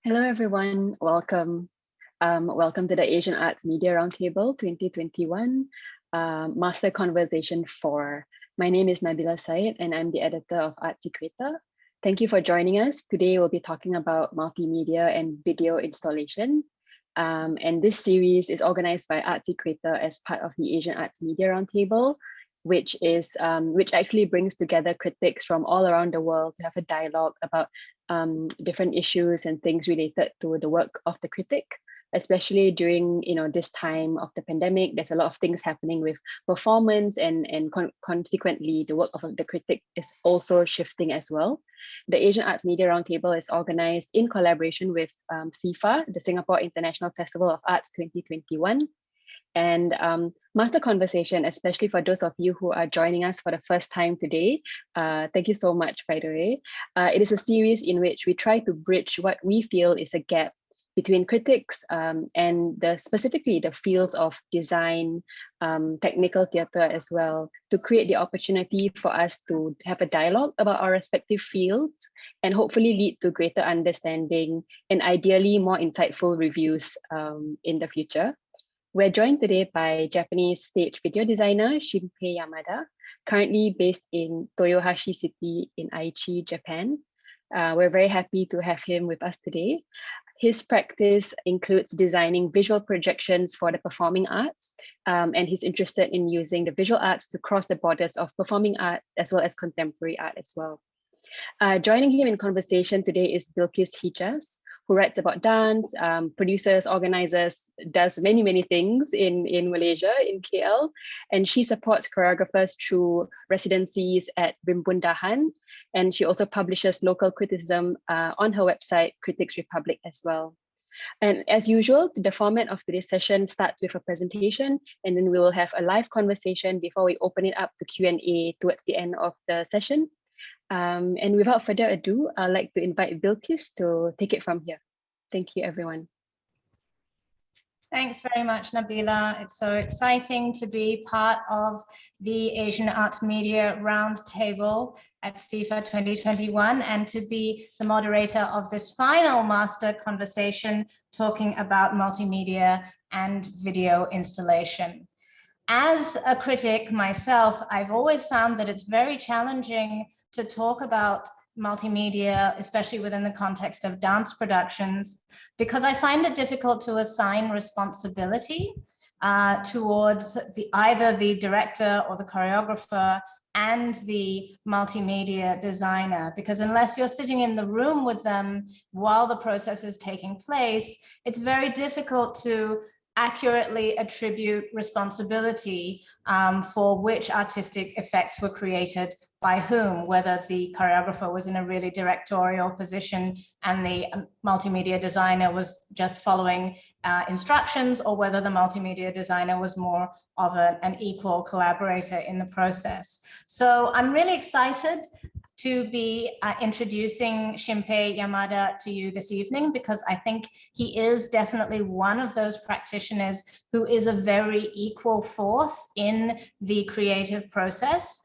Hello, everyone. Welcome. Welcome to the Asian Arts Media Roundtable 2021 Master Conversation 4. My name is Nabila Said, and I'm the editor of Artsy Creator. Thank you for joining us. Today, we'll be talking about multimedia and video installation. And this series is organized by Artsy Creator as part of the Asian Arts Media Roundtable, which actually brings together critics from all around the world to have a dialogue about different issues and things related to the work of the critic, especially during this time of the pandemic. There's a lot of things happening with performance, and consequently the work of the critic is also shifting as well. The Asian Arts Media Roundtable is organized in collaboration with SIFA, the Singapore International Festival of Arts 2021. And Master Conversation, especially for those of you who are joining us for the first time today, thank you so much, by the way. It is a series in which we try to bridge what we feel is a gap between critics and specifically the fields of design, technical theatre as well, to create the opportunity for us to have a dialogue about our respective fields and hopefully lead to greater understanding and ideally more insightful reviews in the future. We're joined today by Japanese stage video designer Shimpei Yamada, currently based in Toyohashi City in Aichi, Japan. We're very happy to have him with us today. His practice includes designing visual projections for the performing arts, and he's interested in using the visual arts to cross the borders of performing arts as well as contemporary art as well. Joining him in conversation today is Bilqis Hijjas, who writes about dance, produces, organizes, does many things in Malaysia, in KL. And she supports choreographers through residencies at Rimbundahan. And she also publishes local criticism on her website, Critics Republic as well. And as usual, the format of today's session starts with a presentation, and then we will have a live conversation before we open it up to Q&A towards the end of the session. And without further ado, I'd like to invite Bilqis to take it from here. Thank you, everyone. Thanks very much, Nabila. It's so exciting to be part of the Asian Arts Media Roundtable at SIFA 2021 and to be the moderator of this final master conversation talking about multimedia and video installation. As a critic myself, I've always found that it's very challenging to talk about multimedia, especially within the context of dance productions, because I find it difficult to assign responsibility towards either the director or the choreographer and the multimedia designer, because unless you're sitting in the room with them while the process is taking place, it's very difficult to accurately attribute responsibility for which artistic effects were created by whom, whether the choreographer was in a really directorial position and the multimedia designer was just following instructions, or whether the multimedia designer was more of an equal collaborator in the process. So I'm really excited to be introducing Shimpei Yamada to you this evening, because I think he is definitely one of those practitioners who is a very equal force in the creative process.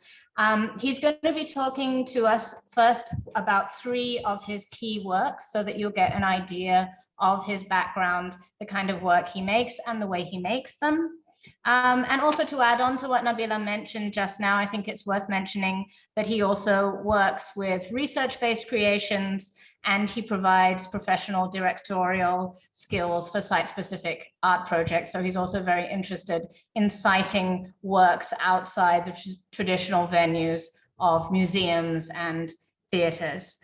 He's going to be talking to us first about 3 of his key works so that you'll get an idea of his background, the kind of work he makes and the way he makes them. And also to add on to what Nabila mentioned just now, I think it's worth mentioning that he also works with research-based creations, and he provides professional directorial skills for site-specific art projects. So he's also very interested in citing works outside the traditional venues of museums and theaters.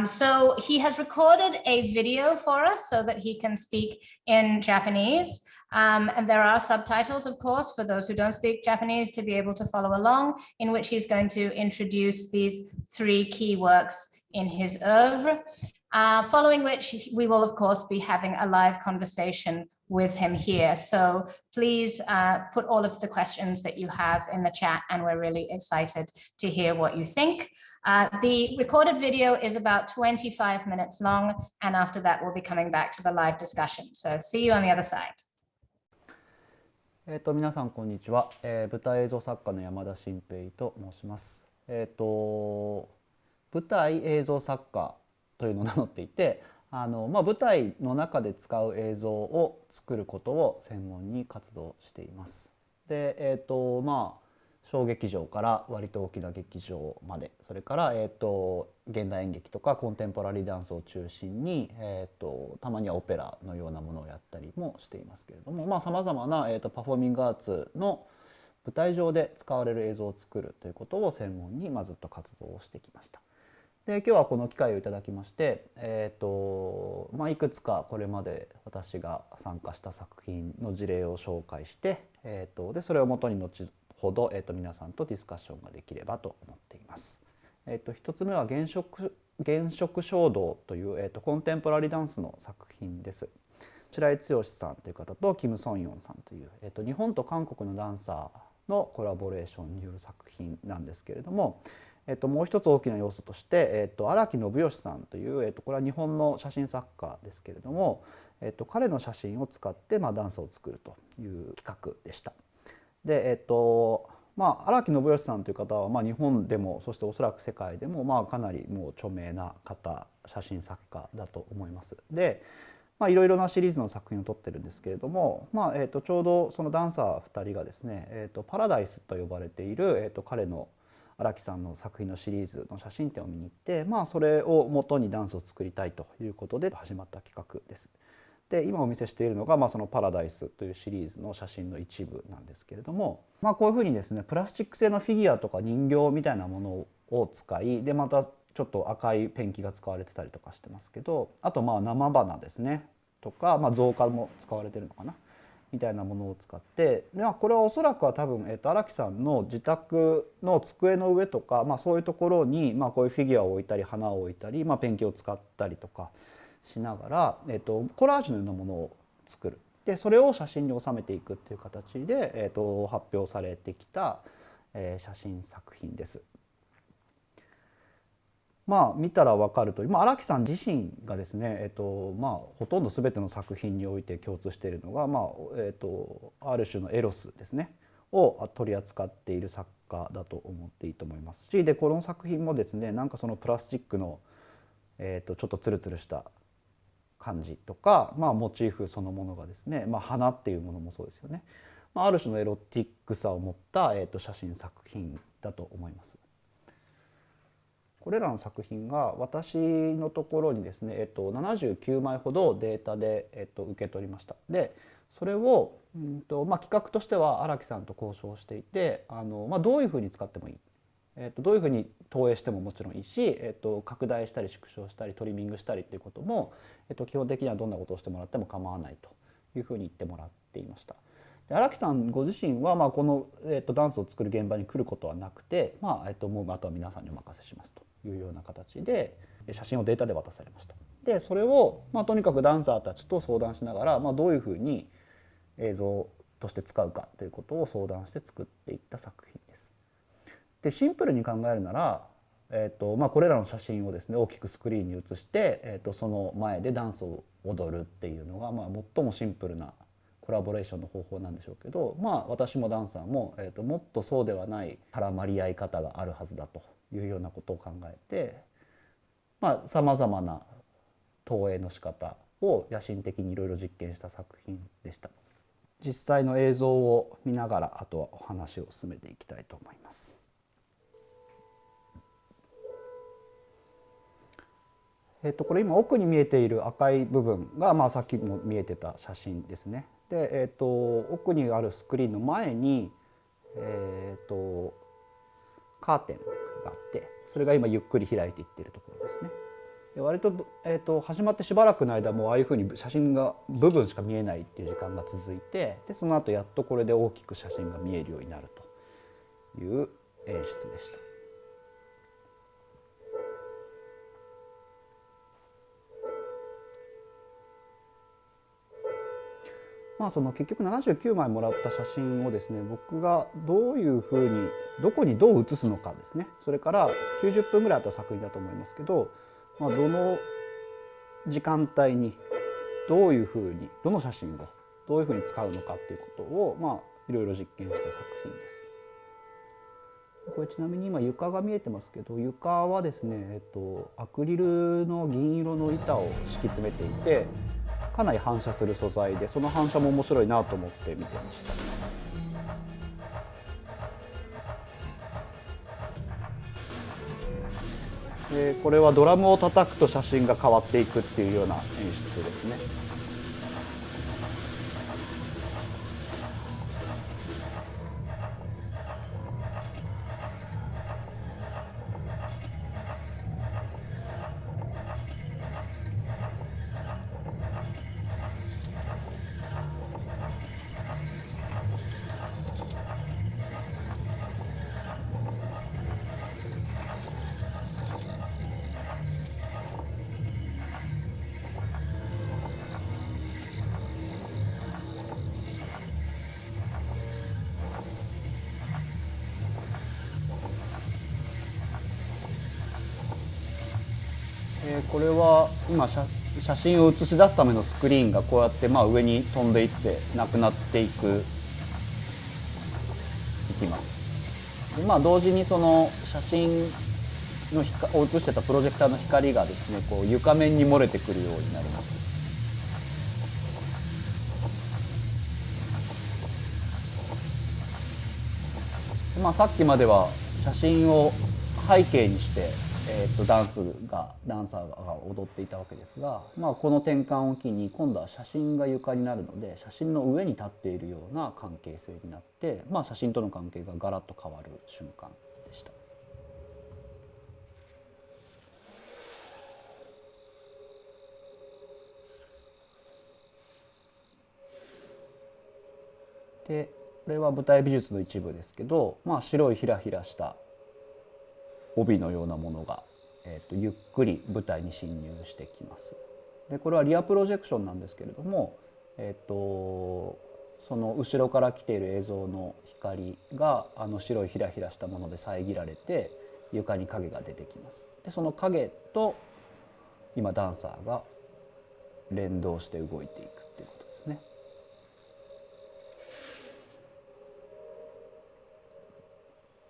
So he has recorded a video for us so that he can speak in Japanese. And there are subtitles, of course, for those who don't speak Japanese to be able to follow along, in which he's going to introduce these 3 key works in his oeuvre, following which we will, of course, be having a live conversation with him here. So please put all of the questions that you have in the chat, and we're really excited to hear what you think. The recorded video is about 25 minutes long, and after that, we'll be coming back to the live discussion. So see you on the other side. 皆さんこんにちは、舞台映像作家の山田新平と申します。舞台映像作家というのを名乗っていて、舞台の中で使う映像を作ることを専門に活動しています。で、小劇場から割と大きな劇場まで、それから、現代演劇とかコンテンポラリーダンスを中心に、たまにはオペラのようなものをやったりもしていますけれども、さまざまな、パフォーミングアーツの舞台上で使われる映像を作るということを専門にずっと活動をしてきました。で今日はこの機会をいただきまして、いくつかこれまで私が参加した作品の事例を紹介して、でそれをもとに後ほど、皆さんとディスカッションができればと思っています。一つ目は原色衝動という、コンテンポラリーダンスの作品です。白井剛さんという方とキム・ソンヨンさんという、日本と韓国のダンサーのコラボレーションによる作品なんですけれども、もう一つ大きな要素として、荒木信義さんという、これは日本の写真作家ですけれども、彼の写真を使って、ダンスを作るという企画でした。で、荒木信義さんという方は、日本でもそしておそらく世界でも、かなりもう著名な方、写真作家だと思います。で、いろいろなシリーズの作品を撮ってるんですけれども、ちょうどそのダンサー2人がですね、パラダイスと呼ばれている、彼の荒木さんの作品のシリーズの写真展を見に行って、それを元にダンスを作りたいということで始まった企画です。で今お見せしているのが、そのパラダイスというシリーズの写真の一部なんですけれども、こういうふうにですねプラスチック製のフィギュアとか人形みたいなものを使い、でまたちょっと赤いペンキが使われてたりとかしてますけど、あと生花ですねとか、造花も使われてるのかなみたいなものを使って、これはおそらくは多分、荒木さんの自宅の机の上とか、そういうところに、こういうフィギュアを置いたり花を置いたり、ペンキを使ったりとかしながら、コラージュのようなものを作る。でそれを写真に収めていくっていう形で、発表されてきた、写真作品です。見たら分かるとおり、荒木さん自身がですね、ほとんど全ての作品において共通しているのが、ある種のエロスですねを取り扱っている作家だと思っていいと思いますし、でこの作品もですねそのプラスチックの、ちょっとツルツルした感じとか、モチーフそのものがですね、花っていうものもそうですよね、ある種のエロティックさを持った、写真作品だと思います。これらの作品が私のところにですね、79枚ほどデータで、受け取りました。でそれを、企画としては荒木さんと交渉していて、どういうふうに使ってもいい、どういうふうに投影してももちろんいいし、拡大したり縮小したりトリミングしたりっていうことも、基本的にはどんなことをしてもらっても構わないというふうに言ってもらっていました。荒木さんご自身はこの、ダンスを作る現場に来ることはなくて、もうあとは皆さんにお任せしますというような形で写真をデータで渡されました。でそれを、とにかくダンサーたちと相談しながら、どういうふうに映像として使うかということを相談して作っていった作品です。でシンプルに考えるなら、これらの写真をですね大きくスクリーンに映して、その前でダンスを踊るっていうのが、最もシンプルなコラボレーションの方法なんでしょうけど、私もダンサーも、もっとそうではない絡まり合い方があるはずだというようなことを考えて、さまざまな投影の仕方を野心的にいろいろ実験した作品でした。実際の映像を見ながらあとはお話を進めていきたいと思います。これ今奥に見えている赤い部分が、さっきも見えてた写真ですね。で、奥にあるスクリーンの前に、カーテンがあって、それが今ゆっくり開いていっているところですね。で割と、始まってしばらくの間もああいうふうに写真が部分しか見えないっていう時間が続いて、でその後やっとこれで大きく写真が見えるようになるという演出でした。その結局79枚もらった写真をですね、僕がどういうふうにどこにどう写すのかですね、それから90分ぐらいあった作品だと思いますけど、どの時間帯にどういうふうにどの写真をどういうふうに使うのかっていうことをいろいろ実験した作品です。これちなみに今床が見えてますけど、床はですね、アクリルの銀色の板を敷き詰めていて、かなり反射する素材で、その反射も面白いなと思って見てました。でこれはドラムを叩くと写真が変わっていくっていうような演出ですね。これは今写真を映し出すためのスクリーンがこうやって上に飛んでいってなくなっていきます。で同時にその写真のを映してたプロジェクターの光がですね、こう床面に漏れてくるようになります。さっきまでは写真を背景にしてダンサーが踊っていたわけですが、この転換を機に今度は写真が床になるので、写真の上に立っているような関係性になって、写真との関係がガラッと変わる瞬間でした。でこれは舞台美術の一部ですけど、白いひらひらした帯のようなものが、ゆっくり舞台に侵入してきます。でこれはリアプロジェクションなんですけれども、その後ろから来ている映像の光が白いひらひらしたもので遮られて床に影が出てきます。でその影と今ダンサーが連動して動いていくっていうことですね。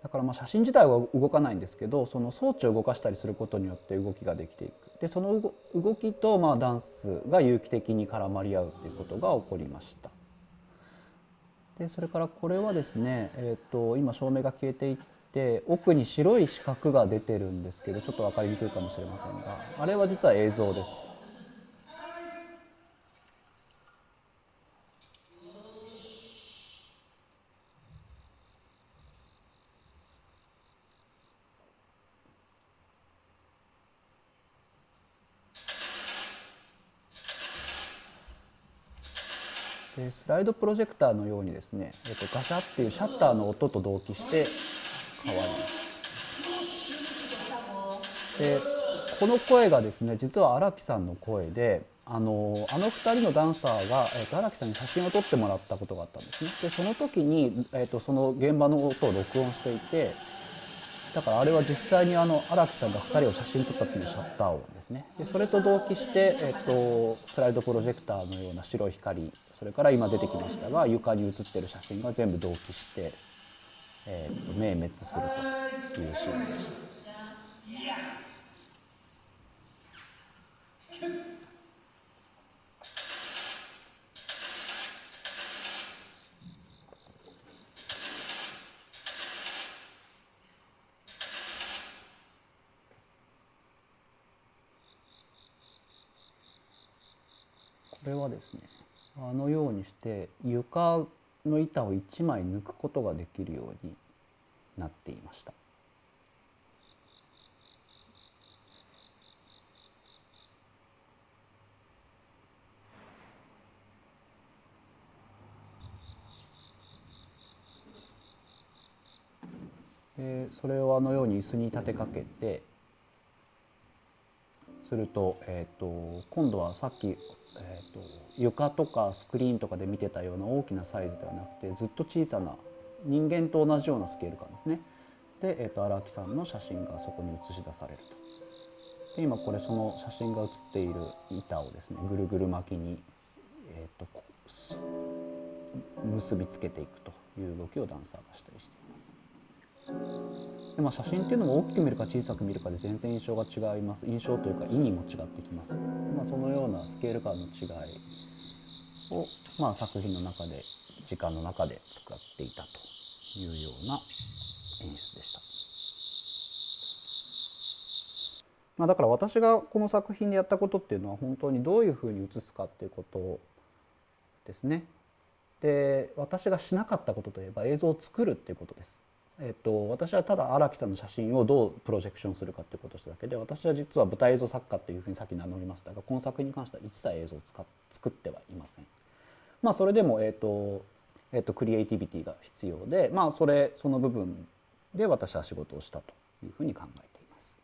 だから写真自体は動かないんですけど、その装置を動かしたりすることによって動きができていく。でその動きとダンスが有機的に絡まり合うということが起こりました。でそれからこれはですね、今照明が消えていって奥に白い四角が出てるんですけど、ちょっと分かりにくいかもしれませんが、あれは実は映像です。でスライドプロジェクターのようにですね、ガシャっていうシャッターの音と同期して変わります。でこの声がですね、実は荒木さんの声で、あの2人のダンサーが、荒木さんに写真を撮ってもらったことがあったんですね。でその時に、その現場の音を録音していて、だからあれは実際に荒木さんが2人を写真撮った時のシャッター音ですね。でそれと同期して、スライドプロジェクターのような白い光、それから今出てきましたが床に写っている写真が全部同期して、明滅するというシーンでした。これはですね、あのようにして床の板を1枚抜くことができるようになっていました。それをあのように椅子に立てかけてすると、今度はさっき、床とかスクリーンとかで見てたような大きなサイズではなくて、ずっと小さな人間と同じようなスケール感ですね。で、荒木さんの写真がそこに映し出されると。で今これその写真が写っている板をですね、ぐるぐる巻きに、結びつけていくという動きをダンサーがしたりしています。で、写真っていうのも大きく見るか小さく見るかで全然印象が違います。印象というか意味も違ってきます。そのようなスケール感の違いを、作品の中で時間の中で使っていたというような演出でした。だから私がこの作品でやったことっていうのは本当にどういうふうに映すかっていうことですね。で、私がしなかったことといえば映像を作るっていうことです。私はただ荒木さんの写真をどうプロジェクションするかっていうことをしただけで、私は実は舞台映像作家っていうふうにさっき名乗りましたが、この作品に関しては一切映像を作ってはいません。それでもクリエイティビティが必要で、その部分で私は仕事をしたというふうに考えています。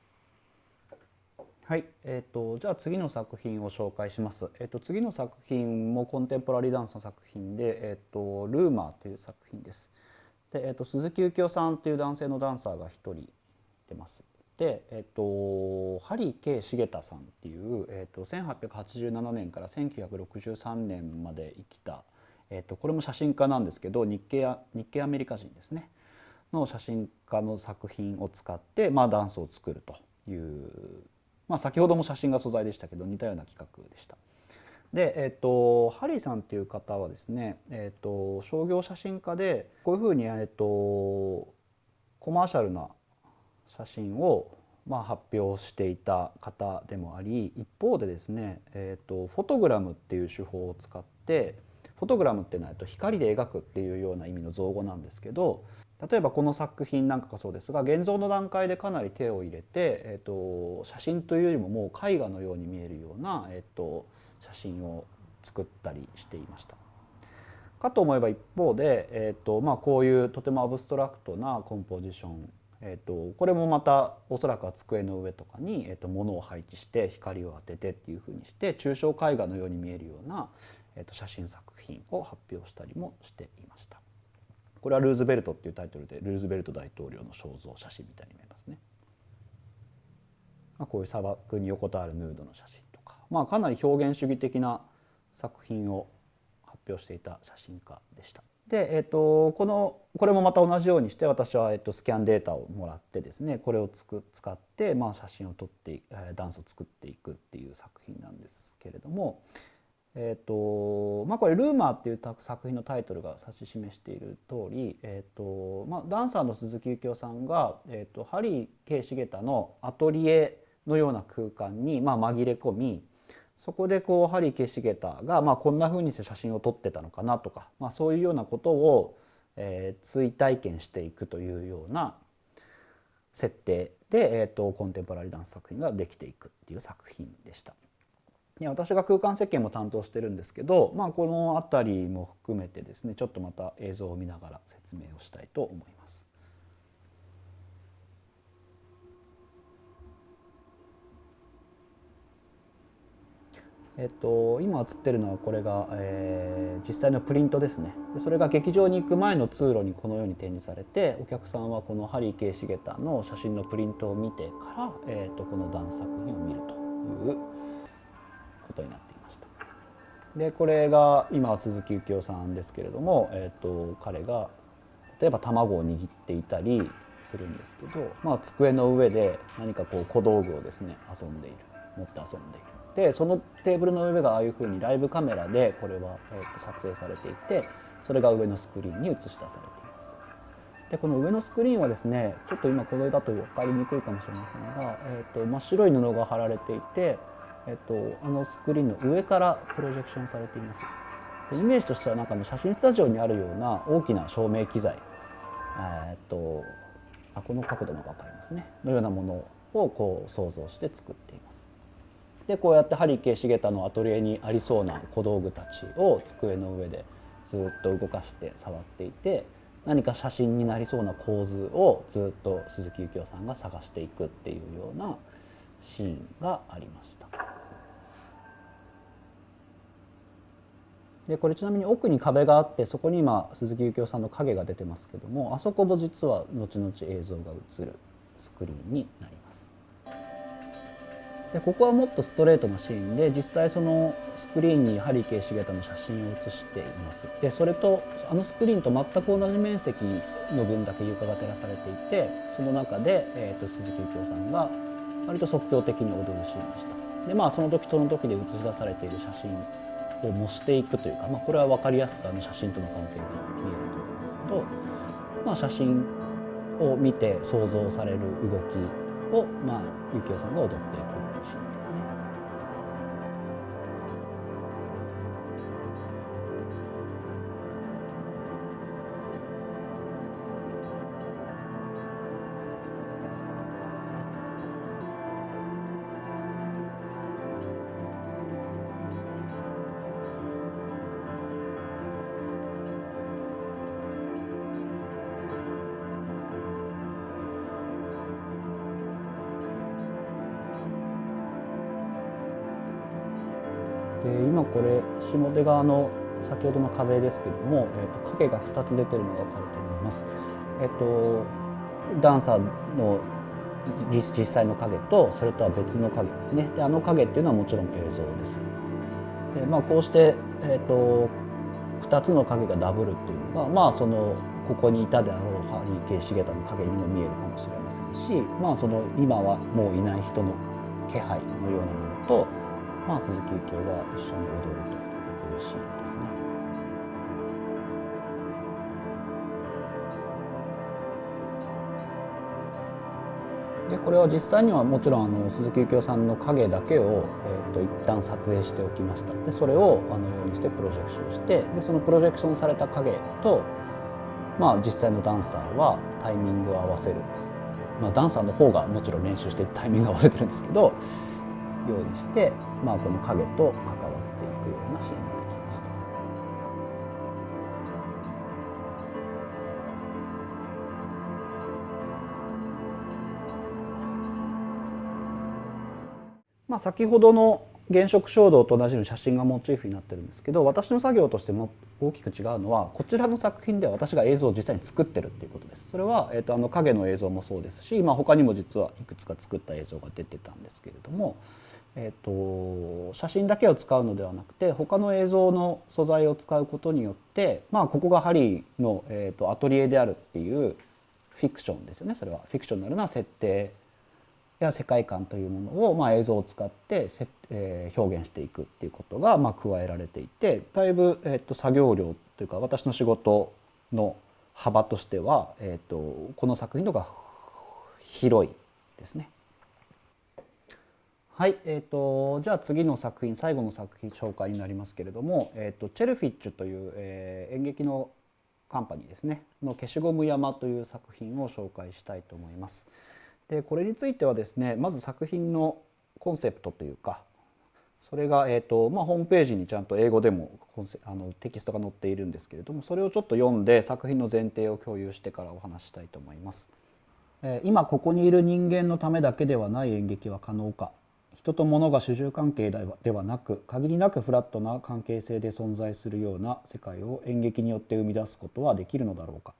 はい、じゃあ次の作品を紹介します。次の作品もコンテンポラリーダンスの作品で、ルーマーという作品です。で、鈴木幸雄さんという男性のダンサーが一人出ます。で、針圭重太さんっていう、1887年から1963年まで生きた、これも写真家なんですけど、日系アメリカ人ですねの写真家の作品を使って、ダンスを作るという、先ほども写真が素材でしたけど似たような企画でした。で、ハリーさんっていう方はですね、商業写真家でこういうふうに、コマーシャルな写真を発表していた方でもあり、一方でですね、フォトグラムっていう手法を使って、フォトグラムっていうのは光で描くっていうような意味の造語なんですけど、例えばこの作品なんかがそうですが、現像の段階でかなり手を入れて、写真というよりももう絵画のように見えるような、写真を作ったりしていました。かと思えば一方で、こういうとてもアブストラクトなコンポジション、これもまたおそらくは机の上とかに、物を配置して光を当ててっていうふうにして抽象絵画のように見えるような、写真作品を発表したりもしていました。これはルーズベルトっていうタイトルで、ルーズベルト大統領の肖像写真みたいに見えますね。こういう砂漠に横たわるヌードの写真とか、かなり表現主義的な作品を発表していた写真家でした。で、これもまた同じようにして私は、スキャンデータをもらってですね、これを使って、写真を撮ってダンスを作っていくっていう作品なんですけれども、これ「ルーマー」っていう作品のタイトルが指し示している通り、ダンサーの鈴木幸雄さんが、針圭重太のアトリエのような空間に紛れ込み、そこで針圭重太がこんな風にして写真を撮ってたのかなとか、そういうようなことを、追体験していくというような設定で、コンテンポラリーダンス作品ができていくっていう作品でした。私が空間設計も担当してるんですけど、この辺りも含めてですね、ちょっとまた映像を見ながら説明をしたいと思います。今映ってるのはこれが、実際のプリントですね。でそれが劇場に行く前の通路にこのように展示されて、お客さんはこの針圭重太の写真のプリントを見てから、このダンス作品を見るということになっていました。でこれが今は鈴木幸雄さんですけれども、彼が例えば卵を握っていたりするんですけど、机の上で何か小道具をですね持って遊んでいる。でそのテーブルの上がああいうふうにライブカメラでこれは、撮影されていて、それが上のスクリーンに映し出されています。でこの上のスクリーンはですね、ちょっと今これだと分かりにくいかもしれませんが、真っ白い布が貼られていて、スクリーンの上からプロジェクションされています。イメージとしてはなんか写真スタジオにあるような大きな照明機材、この角度が分かりますねのようなものを想像して作っています。でこうやって針圭重太のアトリエにありそうな小道具たちを机の上でずっと動かして触っていて、何か写真になりそうな構図をずっと鈴木幸雄さんが探していくっていうようなシーンがありました。でこれちなみに奥に壁があって、そこに今鈴木幸雄さんの影が出てますけども、あそこも実は後々映像が映るスクリーンになります。でここはもっとストレートなシーンで、実際そのスクリーンに針圭重太の写真を写しています。でそれとスクリーンと全く同じ面積の分だけ床が照らされていて、その中で、鈴木幸雄さんが割と即興的に踊るシーンでした。でその時その時で映し出されている写真を模していくというか、これは分かりやすく写真との関係が見えると思うんですけど、写真を見て想像される動きを幸雄さんが踊っていくシーンですね。で今これ下手側の先ほどの壁ですけども、影が2つ出てるのが分かると思います。ダンサーの実際の影と、それとは別の影ですね。で影っていうのはもちろん映像です。でこうして、2つの影がダブるっていうのが、ここにいたであろうハリー・ケイ・シゲタの影にも見えるかもしれませんし、今はもういない人の気配のようなものと、鈴木幸雄が一緒に踊るというシーンですね。でこれは実際にはもちろん鈴木幸雄さんの影だけを、一旦撮影しておきました。でそれをようにしてプロジェクションして、でそのプロジェクションされた影と、実際のダンサーはタイミングを合わせる、ダンサーの方がもちろん練習してタイミングを合わせてるんですけど、ようにして、この影と関わっていくようなシーンになってきました。先ほどの原色衝動と同じように写真がモチーフになってるんですけど、私の作業としても大きく違うのは、こちらの作品では私が映像を実際に作ってるっていうことです。それは、影の映像もそうですし、他にも実はいくつか作った映像が出てたんですけれども、写真だけを使うのではなくて、他の映像の素材を使うことによって、ここがハリーの、アトリエであるっていうフィクションですよね。それはフィクショナルな設定や世界観というものを、映像を使って表現していくっていうことが、加えられていて、だいぶ、作業量というか私の仕事の幅としては、この作品の方が広いですね。はい、じゃあ次の作品、最後の作品紹介になりますけれども、チェルフィッチュという、演劇のカンパニーですねの消しゴム山という作品を紹介したいと思います。でこれについてはですね、まず作品のコンセプトというか、それが、ホームページにちゃんと英語でもテキストが載っているんですけれども、それをちょっと読んで作品の前提を共有してからお話ししたいと思います。今ここにいる人間のためだけではない演劇は可能か。人と物が主従関係ではなく、限りなくフラットな関係性で存在するような世界を演劇によって生み出すことはできるのだろうか。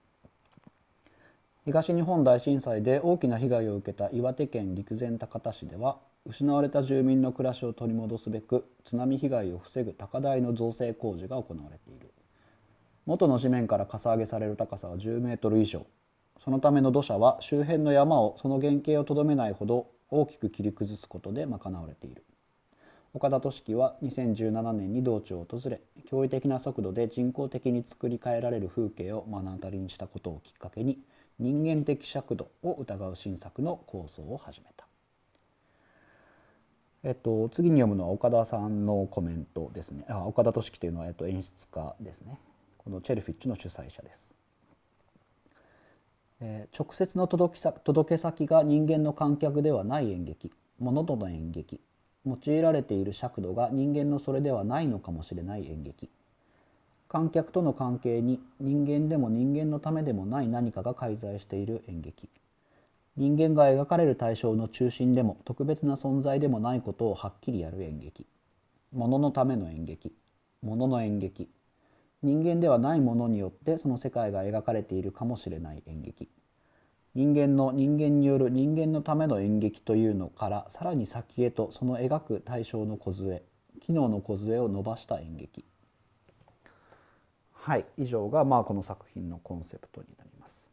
東日本大震災で大きな被害を受けた岩手県陸前高田市では、失われた住民の暮らしを取り戻すべく津波被害を防ぐ高台の造成工事が行われている。元の地面からかさ上げされる高さは10メートル以上。そのための土砂は周辺の山をその原型をとどめないほど大きく切り崩すことで賄われている。岡田俊樹は2017年に道地を訪れ、驚異的な速度で人工的に作り変えられる風景を目の当たりにしたことをきっかけに、人間的尺度を疑う新作の構想を始めた。次に読むのは岡田さんのコメントですね。岡田俊樹というのは、演出家ですね。このチェルフィッチの主催者です。直接の届け先が人間の観客ではない演劇、物との演劇、用いられている尺度が人間のそれではないのかもしれない演劇、観客との関係に人間でも人間のためでもない何かが介在している演劇、人間が描かれる対象の中心でも特別な存在でもないことをはっきりやる演劇、物のための演劇、物の演劇、人間ではないものによってその世界が描かれているかもしれない演劇、人間による人間のための演劇というのからさらに先へとその描く対象の梢機能の梢を伸ばした演劇。はい、以上がこの作品のコンセプトになります。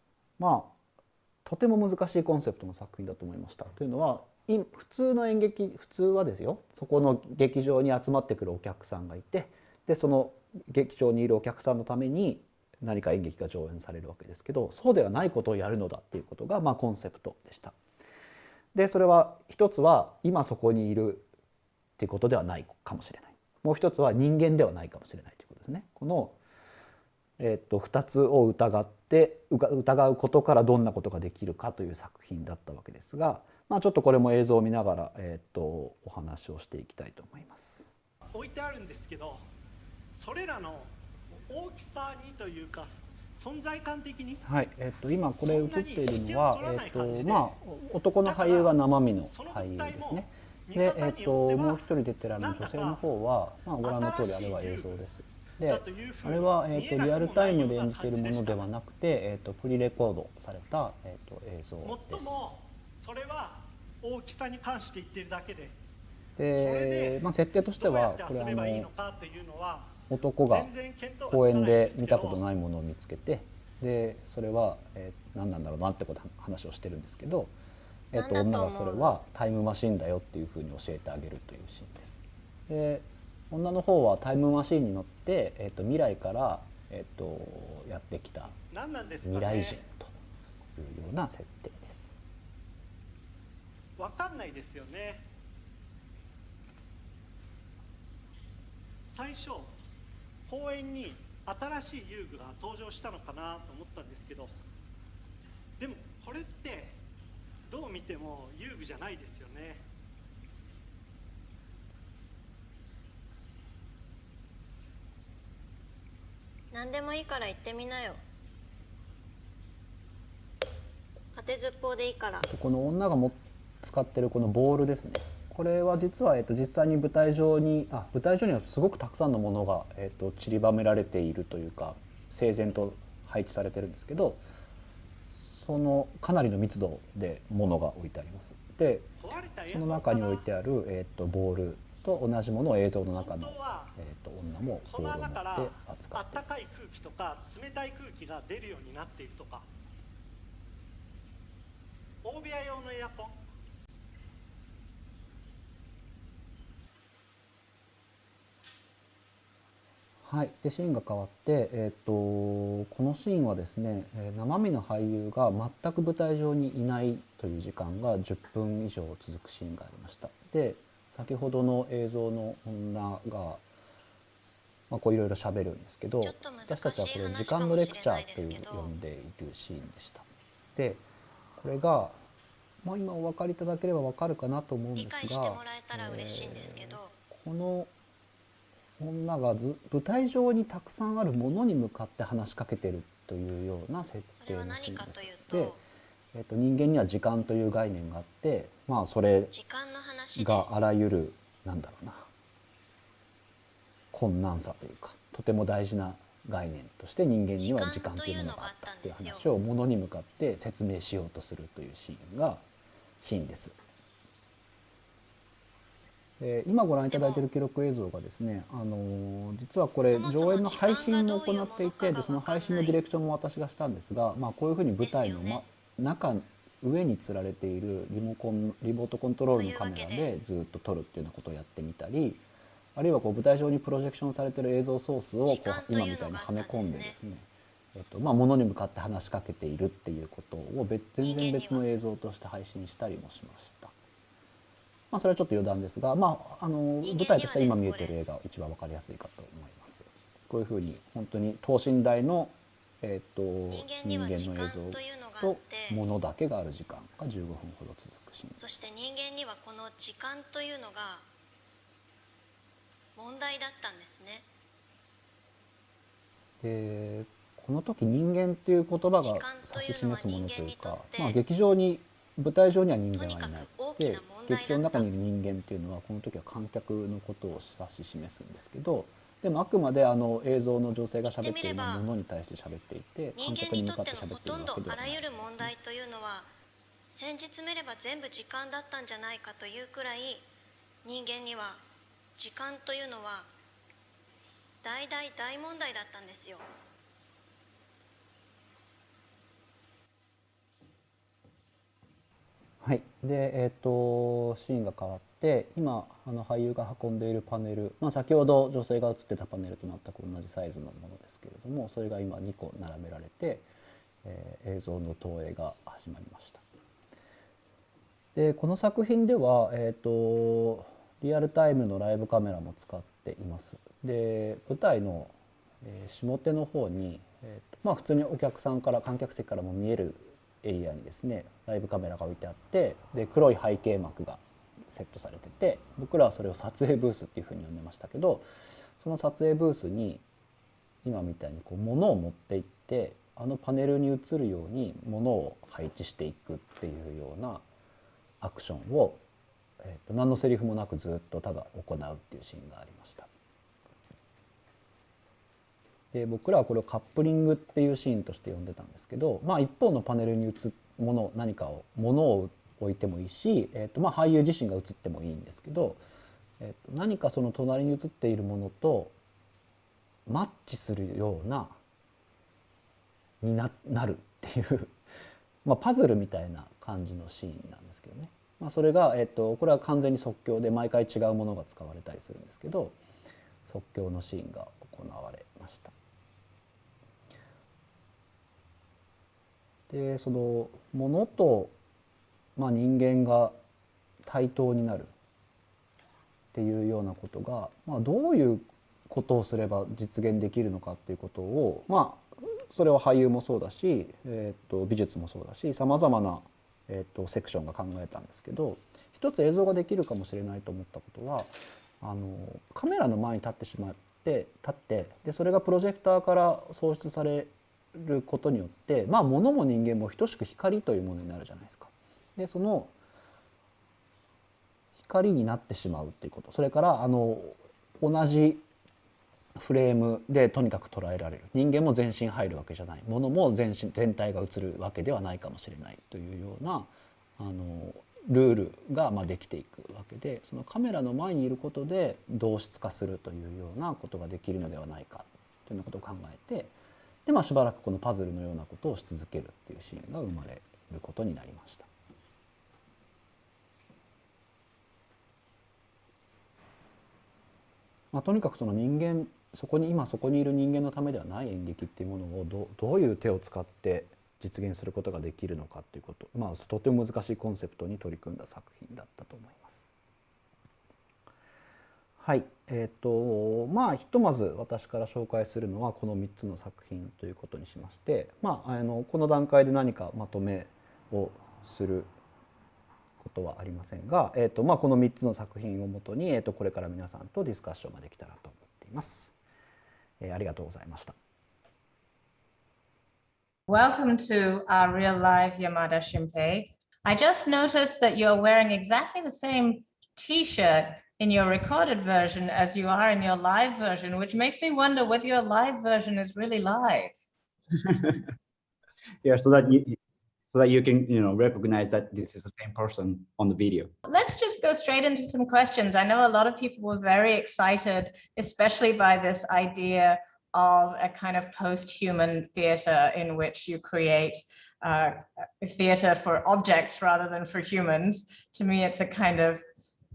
とても難しいコンセプトの作品だと思いました。というのは普通の演劇、普通はですよ、そこの劇場に集まってくるお客さんがいて、でその劇場にいるお客さんのために何か演劇が上演されるわけですけど、そうではないことをやるのだっていうことがコンセプトでした。でそれは一つは今そこにいるっていうことではないかもしれない、もう一つは人間ではないかもしれないということですね。この2つを疑うことからどんなことができるかという作品だったわけですが、ちょっとこれも映像を見ながら、お話をしていきたいと思います。置いてあるんですけど、それらの大きさにというか存在感的に、はい、今これ映っているのは、男の俳優が生身の俳優ですね。で、もう一人出てられる女性の方は、ご覧の通りあれは映像です。であれは、リアルタイムで演じているものではなくて、プリレコードされた、映像です。最もそれは大きさに関して言ってるだけで、設定としてはこれ男が公園で見たことないものを見つけて、でそれは、何なんだろうなってこと話をしてるんですけど、女がそれはタイムマシンだよっていうふうに教えてあげるというシーンです。で女の方はタイムマシンに乗って、未来から、やってきた未来人というような設定です。わかんないですよね。最初公園に新しい遊具が登場したのかなと思ったんですけど、でもこれってどう見ても遊具じゃないですよね。何でもいいから言ってみなよ。当てずっぽうでいいから。この女が使ってるこのボールですね。これは実は、実際に舞台上にはすごくたくさんのものが、散りばめられているというか整然と配置されてるんですけど、そのかなりの密度で物が置いてあります。でその中に置いてある、ボールと同じものを映像の中の、女もボールを持って扱っています。あったかい空気とか冷たい空気が出るようになっているとか、大部屋用のエアコン、はい、でシーンが変わって、このシーンはですね、生身の俳優が全く舞台上にいないという時間が10分以上続くシーンがありました。で先ほどの映像の女が、こういろいろ喋るんですけど、私たちはこれを時間のレクチャーという呼んでいるシーンでした。でこれが、今お分かりいただければ分かるかなと思うんですが、理解してもらえたら嬉しいんですけど、この女が舞台上にたくさんあるものに向かって話しかけてるというような設定のシーンです。で、人間には時間という概念があって、それがあらゆる困難さというか、とても大事な概念として人間には時間というものがあったっていう話をものに向かって説明しようとするというシーンです。今ご覧いただいている記録映像がですね、実はこれ上演の配信も行っていて、でその配信のディレクションも私がしたんですが、こういうふうに舞台の上につられているリモートコントロールのカメラでずっと撮るっていうようなことをやってみたり、あるいは舞台上にプロジェクションされている映像ソースを今みたいにはめ込んでですね、物に向かって話しかけているっていうことを全然別の映像として配信したりもしました。それはちょっと余談ですが、舞台としては今見えている映画が一番分かりやすいかと思います。こういうふうに本当に等身大の、人間の映像と物だけがある時間が15分ほど続くシーン。そして人間にはこの時間というのが問題だったんですね。でこの時人間っていう言葉が指し示すものというか、劇場に舞台上には人間はいない。で劇場の中にいる人間っていうのはこの時は観客のことを指し示すんですけど、でもあくまで映像の女性が喋っているものに対して喋っていて、人間にとってのほとんどあらゆる問題というのは先日見れば全部時間だったんじゃないかというくらい、人間には時間というのは大問題だったんですよ。はい、で、シーンが変わって今俳優が運んでいるパネル、先ほど女性が映ってたパネルと全く同じサイズのものですけれども、それが今2個並べられて、映像の投影が始まりました。でこの作品では、リアルタイムのライブカメラも使っています。で舞台の、下手の方に、普通にお客さんから観客席からも見えるエリアにですねライブカメラが置いてあって、で黒い背景幕がセットされてて、僕らはそれを撮影ブースっていうふうに呼んでましたけど、その撮影ブースに今みたいにこう物を持っていって、パネルに映るように物を配置していくっていうようなアクションを、何のセリフもなくずっとただ行うっていうシーンがありました。で僕らはこれをカップリングっていうシーンとして呼んでたんですけど、一方のパネルに映る何かを物を置いてもいいし、俳優自身が映ってもいいんですけど、何かその隣に映っているものとマッチするようなに なるっていうパズルみたいな感じのシーンなんですけどね。それが、これは完全に即興で毎回違うものが使われたりするんですけど、即興のシーンが行われました。でそのものと、人間が対等になるっていうようなことが、どういうことをすれば実現できるのかっていうことを、それは俳優もそうだし、美術もそうだし、さまざまな、セクションが考えたんですけど、一つ映像ができるかもしれないと思ったことは、カメラの前に立ってでそれがプロジェクターから送出されることによって、物も人間も等しく光というものになるじゃないですか。でその光になってしまうっていうこと、それから同じフレームでとにかく捉えられる、人間も全身入るわけじゃない、物も全体が映るわけではないかもしれないというようなルールができていくわけで、そのカメラの前にいることで同質化するというようなことができるのではないかというようなことを考えて、でしばらくこのパズルのようなことをし続けるっていうシーンが生まれることになりました。とにかくその人間、そこにいる人間のためではない演劇っていうものをどういう手を使って実現することができるのかっていうこと、とても難しいコンセプトに取り組んだ作品だったと思います。はい、ひとまず私から紹介するのはこの3つの作品ということにしまして、この段階で何かまとめをすることはありませんが、この3つの作品をもとに、これから皆さんとディスカッションができたらと思っています。ありがとうございました。Welcome to our real life Yamada Shimpei. I just noticed that you're wearing exactly the same t-shirt in your recorded version as you are in your live version, which makes me wonder whether your live version is really live. Yeah, so that you can recognize that this is the same person on the video. Let's just go straight into some questions. I know a lot of people were very excited, especially by this idea of a kind of post-human theater in which you create theater for objects rather than for humans. To me, it's a kind of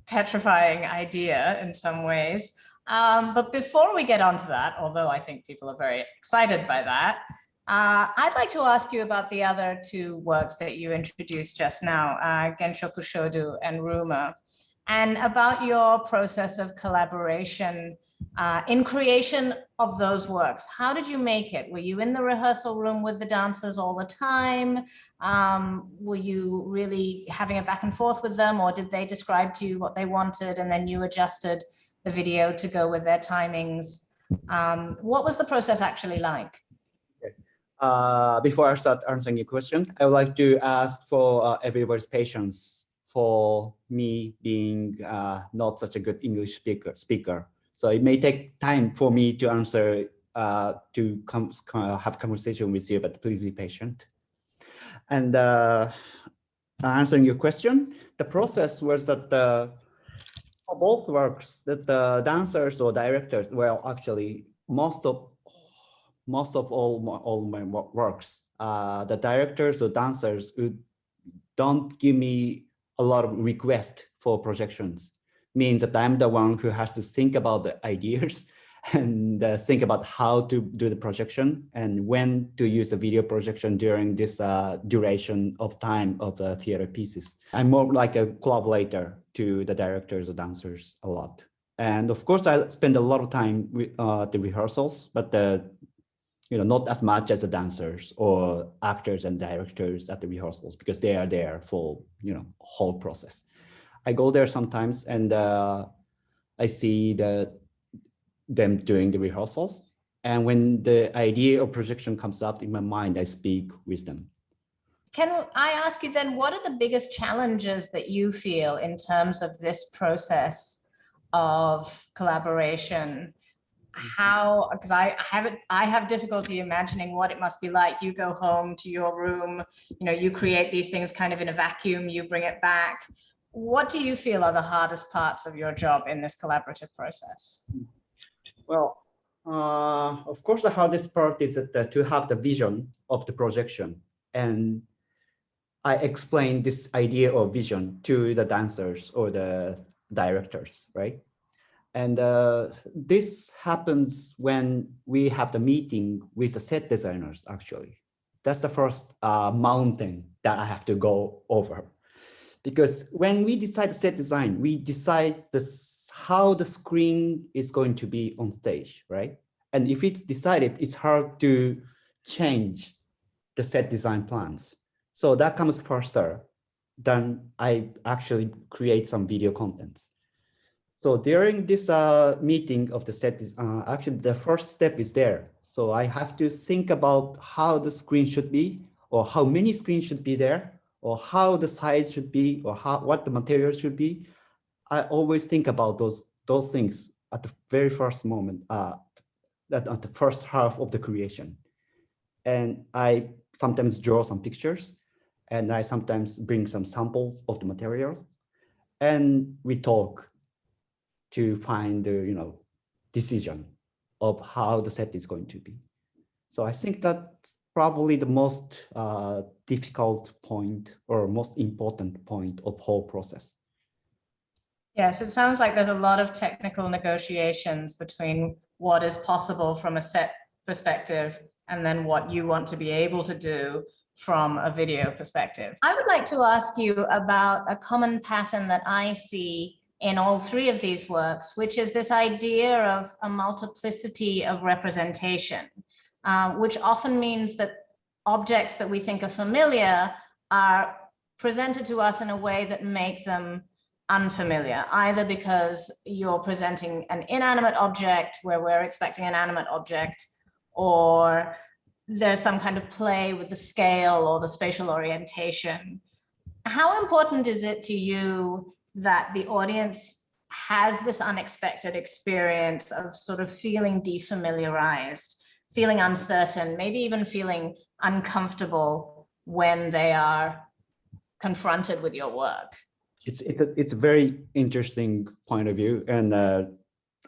petrifying idea in some ways. But before we get onto that, although I think people are very excited by that, I'd like to ask you about the other two works that you introduced just now, Genshoku Shodu and Rumor, and about your process of collaboration in creation of those works. How did you make it? Were you in the rehearsal room with the dancers all the time? Were you really having a back and forth with them, or did they describe to you what they wanted and then you adjusted the video to go with their timings? What was the process actually like? Before I start answering your question, I would like to ask for everybody's patience for me being not such a good English speaker. So it may take time for me to answer, to have conversation with you, but please be patient. And answering your question, the process was that for both works, that the dancers or directors, well, actually, most of all my works, the directors or dancers who don't give me a lot of requests for projections. Means that I'm the one who has to think about the ideas and think about how to do the projection and when to use a video projection during this duration of time of the theater pieces. I'm more like a collaborator to the directors or dancers a lot. And of course, I spend a lot of time with the rehearsals, but not as much as the dancers or actors and directors at the rehearsals, because they are there for whole process. I go there sometimes and I see them doing the rehearsals. And when the idea of projection comes up in my mind, I speak with them. Can I ask you then, what are the biggest challenges that you feel in terms of this process of collaboration? How, because I have difficulty imagining what it must be like. You go home to your room, you create these things kind of in a vacuum, you bring it back. What do you feel are the hardest parts of your job in this collaborative process? Well, of course, the hardest part is that, to have the vision of the projection. And I explain this idea of vision to the dancers or the directors, right? And this happens when we have the meeting with the set designers, actually. That's the first mountain that I have to go over. Because when we decide set design, we decide how the screen is going to be on stage, right? And if it's decided, it's hard to change the set design plans. So that comes faster than I actually create some video contents. So during this meeting of the set, actually the first step is there. So I have to think about how the screen should be, or how many screens should be there, or how the size should be, or what the material should be. I always think about those things at the very first moment, at the first half of the creation. And I sometimes draw some pictures, and I sometimes bring some samples of the materials, and we talk to find the decision of how the set is going to be. So I think that's probably the most difficult point or most important point of whole process. Yes, it sounds like there's a lot of technical negotiations between what is possible from a set perspective and then what you want to be able to do from a video perspective. I would like to ask you about a common pattern that I see in all three of these works, which is this idea of a multiplicity of representation, which often means that objects that we think are familiar are presented to us in a way that make them unfamiliar, either because you're presenting an inanimate object where we're expecting an animate object, or there's some kind of play with the scale or the spatial orientation. How important is it to you that the audience has this unexpected experience of sort of feeling defamiliarized, feeling uncertain, maybe even feeling uncomfortable when they are confronted with your work? It's a very interesting point of view, and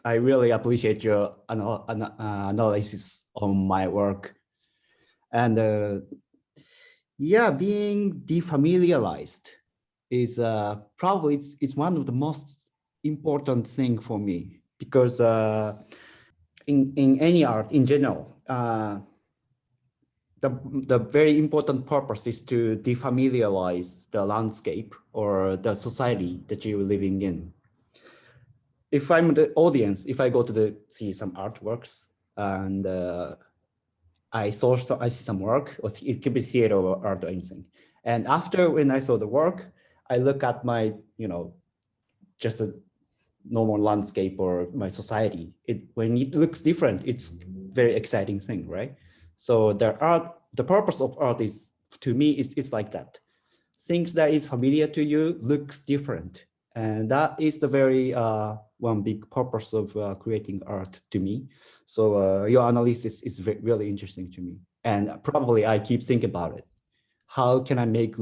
I really appreciate your analysis on my work. And yeah, being defamiliarized is probably it's one of the most important thing for me, because in any art in general, the very important purpose is to defamiliarize the landscape or the society that you're living in. If I'm the audience, if I go to see some artworks and I see some work, or it could be theater or art or anything. And after, when I saw the work, I look at my, just a normal landscape or my society. When it looks different, it's very exciting thing, right? So the purpose of art is, to me, is like that. Things that is familiar to you looks different, And that is the very one big purpose of creating art to me. So your analysis is really interesting to me. And probably I keep thinking about it. How can I make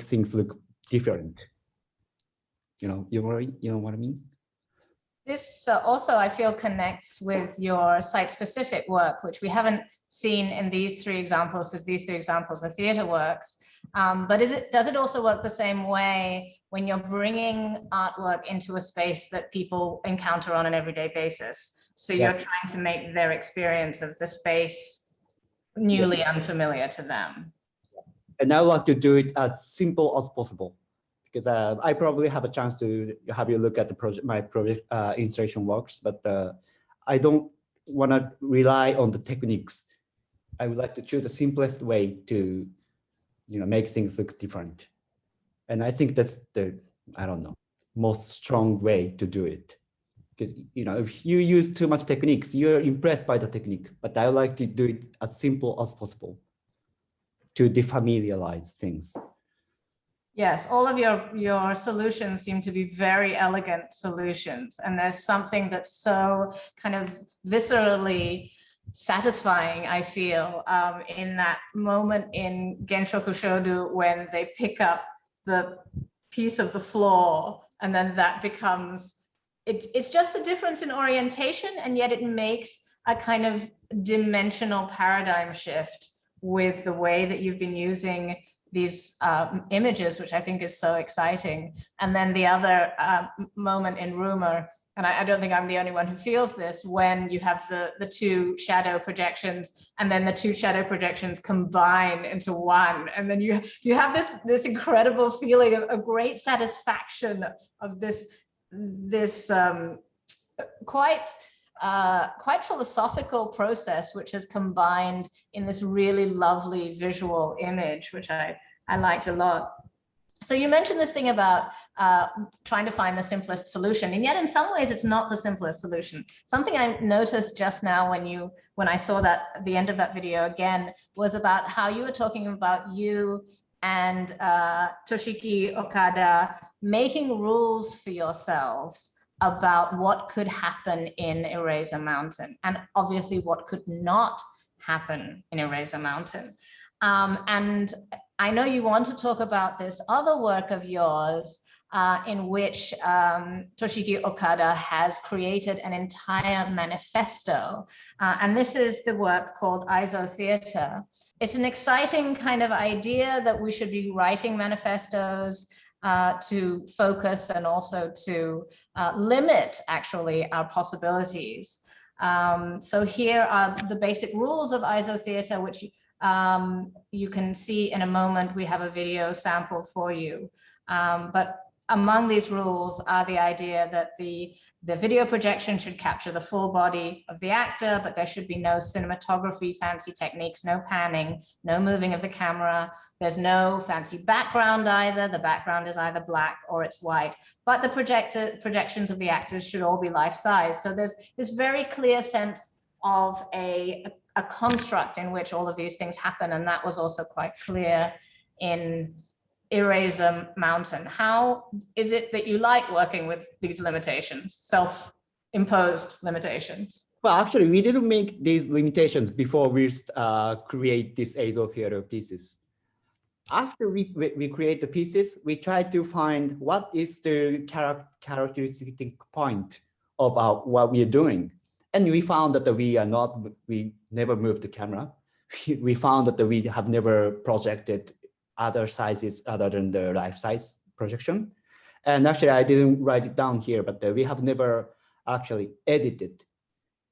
things look different? You know what I mean? This also, I feel, connects with your site-specific work, which we haven't seen in these three examples, because these three examples are theater works. But does it also work the same way when you're bringing artwork into a space that people encounter on an everyday basis? So you're trying to make their experience of the space newly unfamiliar to them. And I would like to do it as simple as possible, because I probably have a chance to have you look at the my project installation works, but I don't want to rely on the techniques. I would like to choose the simplest way to, make things look different. And I think that's the, I don't know, most strong way to do it. Because, if you use too much techniques, you're impressed by the technique, but I like to do it as simple as possible to defamiliarize things. Yes, all of your solutions seem to be very elegant solutions. And there's something that's so kind of viscerally satisfying, I feel, in that moment in Genshoku Shodu when they pick up the piece of the floor, and then that becomes, it's just a difference in orientation, and yet it makes a kind of dimensional paradigm shift with the way that you've been using these images, which I think is so exciting. And then the other moment in Rumor, and I don't think I'm the only one who feels this, when you have the two shadow projections, and then the two shadow projections combine into one, and then you have this incredible feeling of great satisfaction of this quite philosophical process, which has combined in this really lovely visual image, which I liked a lot. So you mentioned this thing about trying to find the simplest solution, and yet in some ways it's not the simplest solution. Something I noticed just now when I saw that at the end of that video again was about how you were talking about you and Toshiki Okada making rules for yourselves about what could happen in Eraser Mountain, and obviously what could not happen in Eraser Mountain. And I know you want to talk about this other work of yours in which Toshiki Okada has created an entire manifesto. And this is the work called Aizo Theater. It's an exciting kind of idea that we should be writing manifestos to focus and also to limit actually our possibilities. So here are the basic rules of Aizo Theater, which you can see in a moment. We have a video sample for you. But among these rules are the idea that the video projection should capture the full body of the actor, but there should be no cinematography, fancy techniques, no panning, no moving of the camera. There's no fancy background either. The background is either black or it's white, but the projections of the actors should all be life-size. So there's this very clear sense of a construct in which all of these things happen, and that was also quite clear in Eraser Mountain. How is it that you like working with these limitations, self-imposed limitations? Well, actually, we didn't make these limitations before we create these Aizo Theater pieces. After we create the pieces, we try to find what is the characteristic point of what we are doing. And we found that we never moved the camera. We found that we have never projected other sizes other than the life size projection. And actually, I didn't write it down here, but we have never actually edited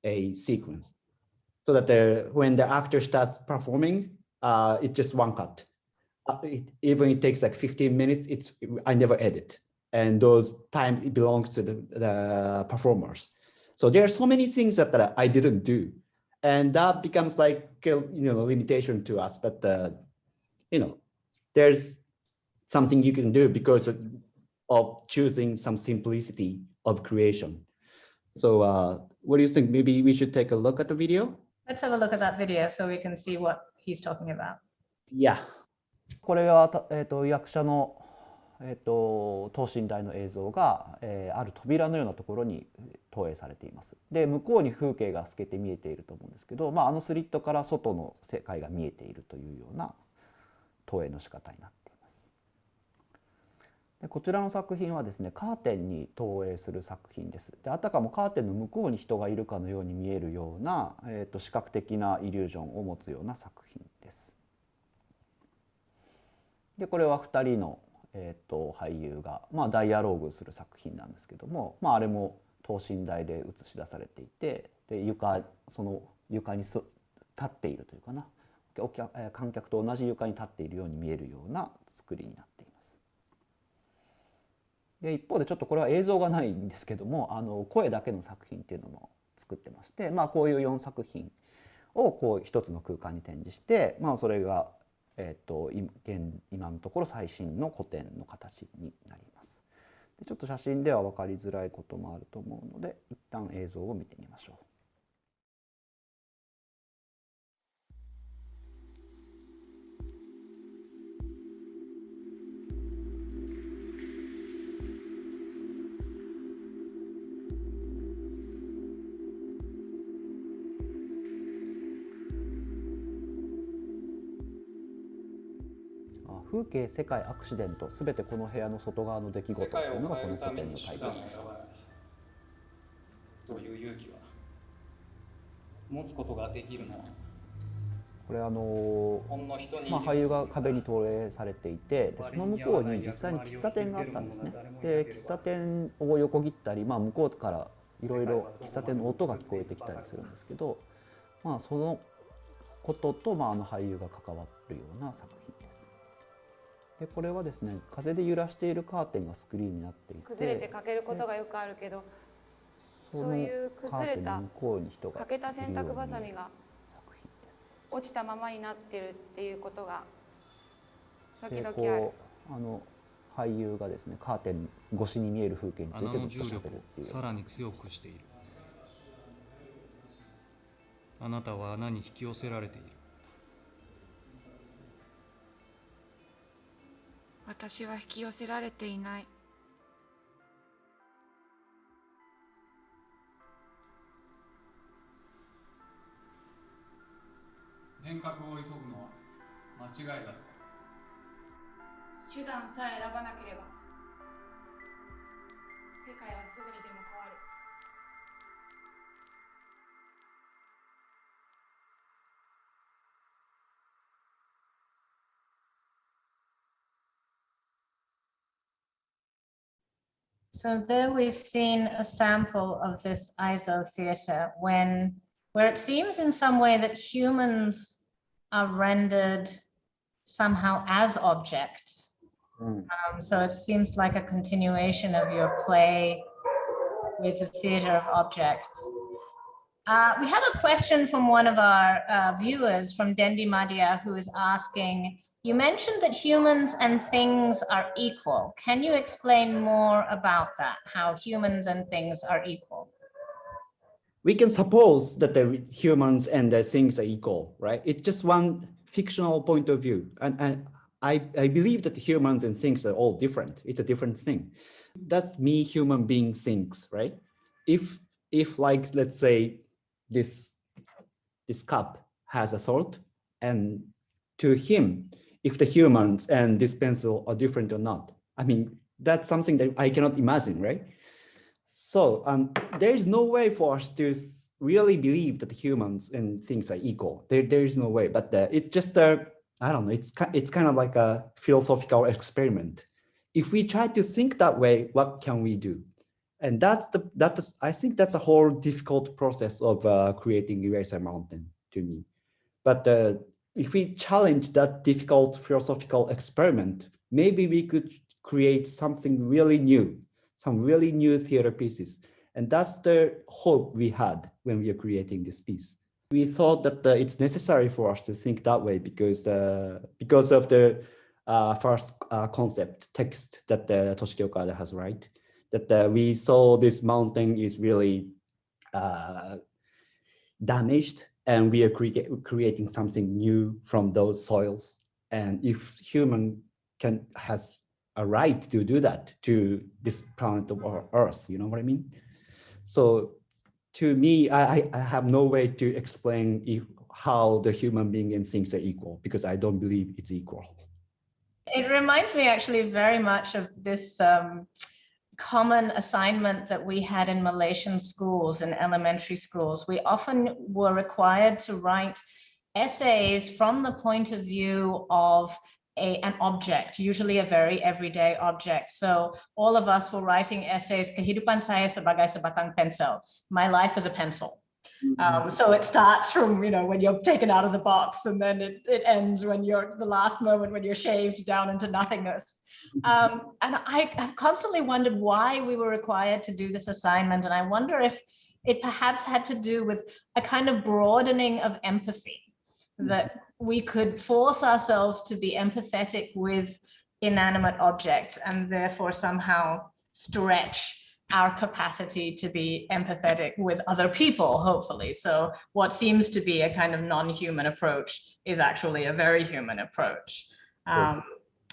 a sequence. So that when the actor starts performing, it's just one cut. Even it takes like 15 minutes, I never edit. And those times, it belongs to the performers. So there are so many things that I didn't do. And that becomes like, limitation to us. But, there's something you can do because of choosing some simplicity of creation. So what do you think? Maybe we should take a look at the video? Let's have a look at that video so we can see what he's talking about. Yeah. これは、役者の、等身大の映像が、ある扉のようなところに投影されています。で向こうに風景が透けて見えていると思うんですけど、あのスリットから外の世界が見えているというような投影の仕方になっています。でこちらの作品はですね、カーテンに投影する作品です。であたかもカーテンの向こうに人がいるかのように見えるような、視覚的なイリュージョンを持つような作品です。でこれは2人の、俳優が、ダイアローグする作品なんですけども、あれも等身大で映し出されていて、でその床に立っているというかな、観客と同じ床に立っているように見えるような作りになっています。で一方でちょっとこれは映像がないんですけども、声だけの作品っていうのも作ってまして、こういう4作品をこう一つの空間に展示して、それが、今のところ最新の古典の形になります。でちょっと写真では分かりづらいこともあると思うので、一旦映像を見てみましょう。風景、世界、アクシデント、すべてこの部屋の外側の出来事というのがこの古典のタイトルでした。という勇気は持つことができるのは、これ俳優が壁に投影されていて、でその向こうに実際に喫茶店があったんですね。で喫茶店を横切ったり、向こうからいろいろ喫茶店の音が聞こえてきたりするんですけど、そのことと、俳優が関わるような作品です。でこれはですね、風で揺らしているカーテンがスクリーンになっていて、崩れて欠けることがよくあるけど、そういう崩れた欠けた洗濯ばさみが落ちたままになってるっていうことが時々ある。俳優がですね、カーテン越しに見える風景についてずっと喋るっていう。さらに強くしている。あなたは穴に引き寄せられている。私は引き寄せられていない。変革を急ぐのは間違いだ。手段さえ選ばなければ世界はすぐにでも変わる。So there we've seen a sample of this ISO theater where it seems in some way that humans are rendered somehow as objects. So it seems like a continuation of your play with the theater of objects. We have a question from one of our viewers, from Dendi Madia, who is asking, you mentioned that humans and things are equal. Can you explain more about that, how humans and things are equal? We can suppose that the humans and the things are equal, right? It's just one fictional point of view. And I believe that humans and things are all different. It's a different thing. That's me, human being, things, right? If like, let's say this cup has a salt, and to him, if the humans and this pencil are different or not, I mean, that's something that I cannot imagine, right? So there is no way for us to really believe that humans and things are equal. There is no way, but it's just I don't know, it's kind of like a philosophical experiment. If we try to think that way, what can we do? And I think that's a whole difficult process of creating Eraser Mountain to me. But if we challenge that difficult philosophical experiment, maybe we could create something really new, some really new theater pieces. And that's the hope we had when we were creating this piece. We thought that it's necessary for us to think that way because of the first concept text that Toshiki Okada has, right? That we saw this mountain is really damaged, and we are creating something new from those soils. And if human has a right to do that to this planet of Earth. You know what I mean? So to me, I have no way to explain how the human being and things are equal, because I don't believe it's equal. It reminds me actually very much of this common assignment that we had in Malaysian schools and elementary schools. We often were required to write essays from the point of view of an object, usually a very everyday object. So all of us were writing essays, kehidupan saya sebagai sebatang pensel, my life as a pencil. So it starts from, you know, when you're taken out of the box, and then it ends when you're the last moment when you're shaved down into nothingness. And I've constantly wondered why we were required to do this assignment. And I wonder if it perhaps had to do with a kind of broadening of empathy, that we could force ourselves to be empathetic with inanimate objects and therefore somehow stretch our capacity to be empathetic with other people, hopefully. So what seems to be a kind of non-human approach is actually a very human approach. And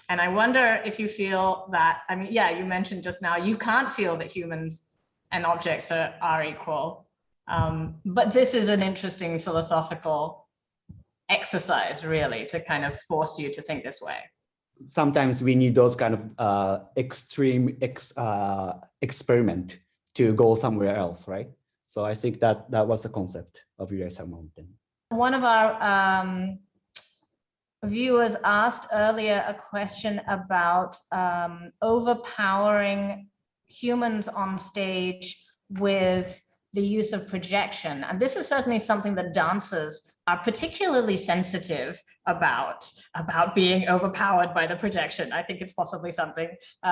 I wonder if you feel that, I mean, yeah, you mentioned just now, you can't feel that humans and objects are equal. But this is an interesting philosophical exercise, really, to kind of force you to think this way. Sometimes we need those kind of extreme experiment to go somewhere else, right? So I think that was the concept of Eraser Mountain. One of our viewers asked earlier a question about overpowering humans on stage with the use of projection. And this is certainly something that dancers are particularly sensitive about being overpowered by the projection. I think it's possibly something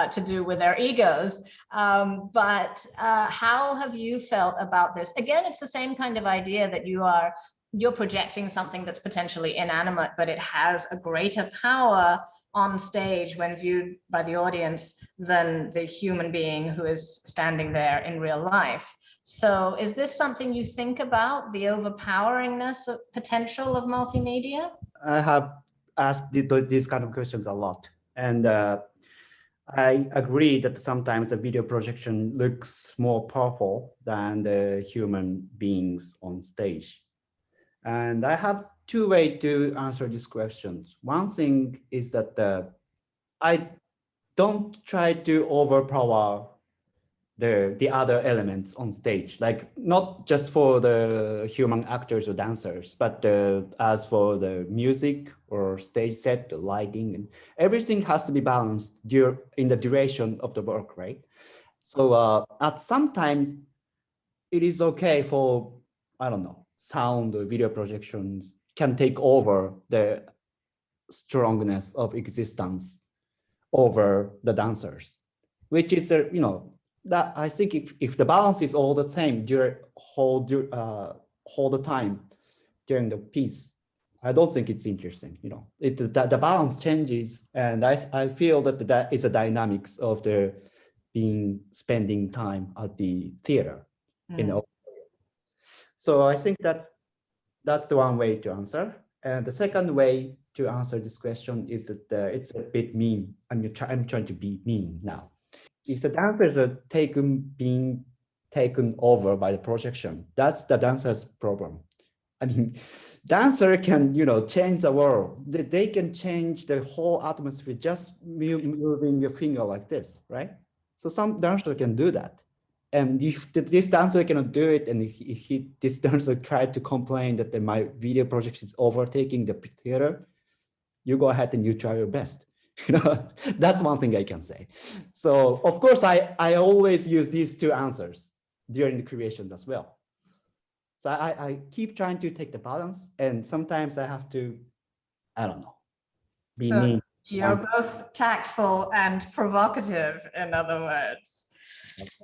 to do with their egos. But how have you felt about this? Again, it's the same kind of idea that you're projecting something that's potentially inanimate, but it has a greater power on stage when viewed by the audience than the human being who is standing there in real life. So is this something you think about, the overpoweringness of potential of multimedia? I have asked these kind of questions a lot. And I agree that sometimes the video projection looks more powerful than the human beings on stage. And I have two ways to answer these questions. One thing is that I don't try to overpower the other elements on stage, like not just for the human actors or dancers, but as for the music or stage set, the lighting, and everything has to be balanced in the duration of the work, right? So at sometimes it is okay for, I don't know, sound or video projections can take over the strongness of existence over the dancers, which is, you know, that I think if the balance is all the same during whole the time during the piece, I don't think it's interesting. You know, the balance changes, and I feel that is a dynamics of the spending time at the theater. You know, so I think that's the one way to answer. And the second way to answer this question is that it's a bit mean. I'm trying to be mean now. If the dancers are being taken over by the projection, that's the dancer's problem. I mean, dancer can, you know, change the world. They can change the whole atmosphere just moving your finger like this, right? So some dancer can do that. And if this dancer cannot do it, and if this dancer tried to complain that my video projection is overtaking the theater, you go ahead and you try your best. You know, that's one thing I can say. So of course, I always use these two answers during the creation as well. So I keep trying to take the balance, and sometimes I have to, I don't know, be mean. You're both tactful and provocative, in other words.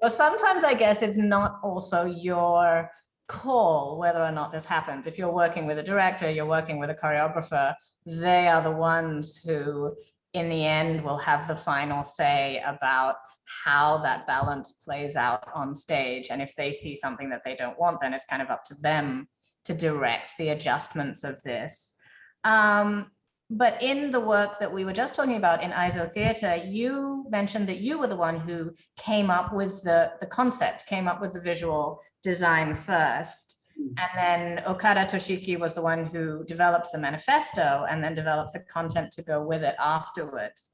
Well, sometimes I guess it's not also your call whether or not this happens. If you're working with a director, you're working with a choreographer, they are the ones who in the end will have the final say about how that balance plays out on stage. And if they see something that they don't want, then it's kind of up to them to direct the adjustments of this. But in the work that we were just talking about in ISO Theatre, you mentioned that you were the one who came up with the concept, came up with the visual design first. And then Okada Toshiki was the one who developed the manifesto and then developed the content to go with it afterwards.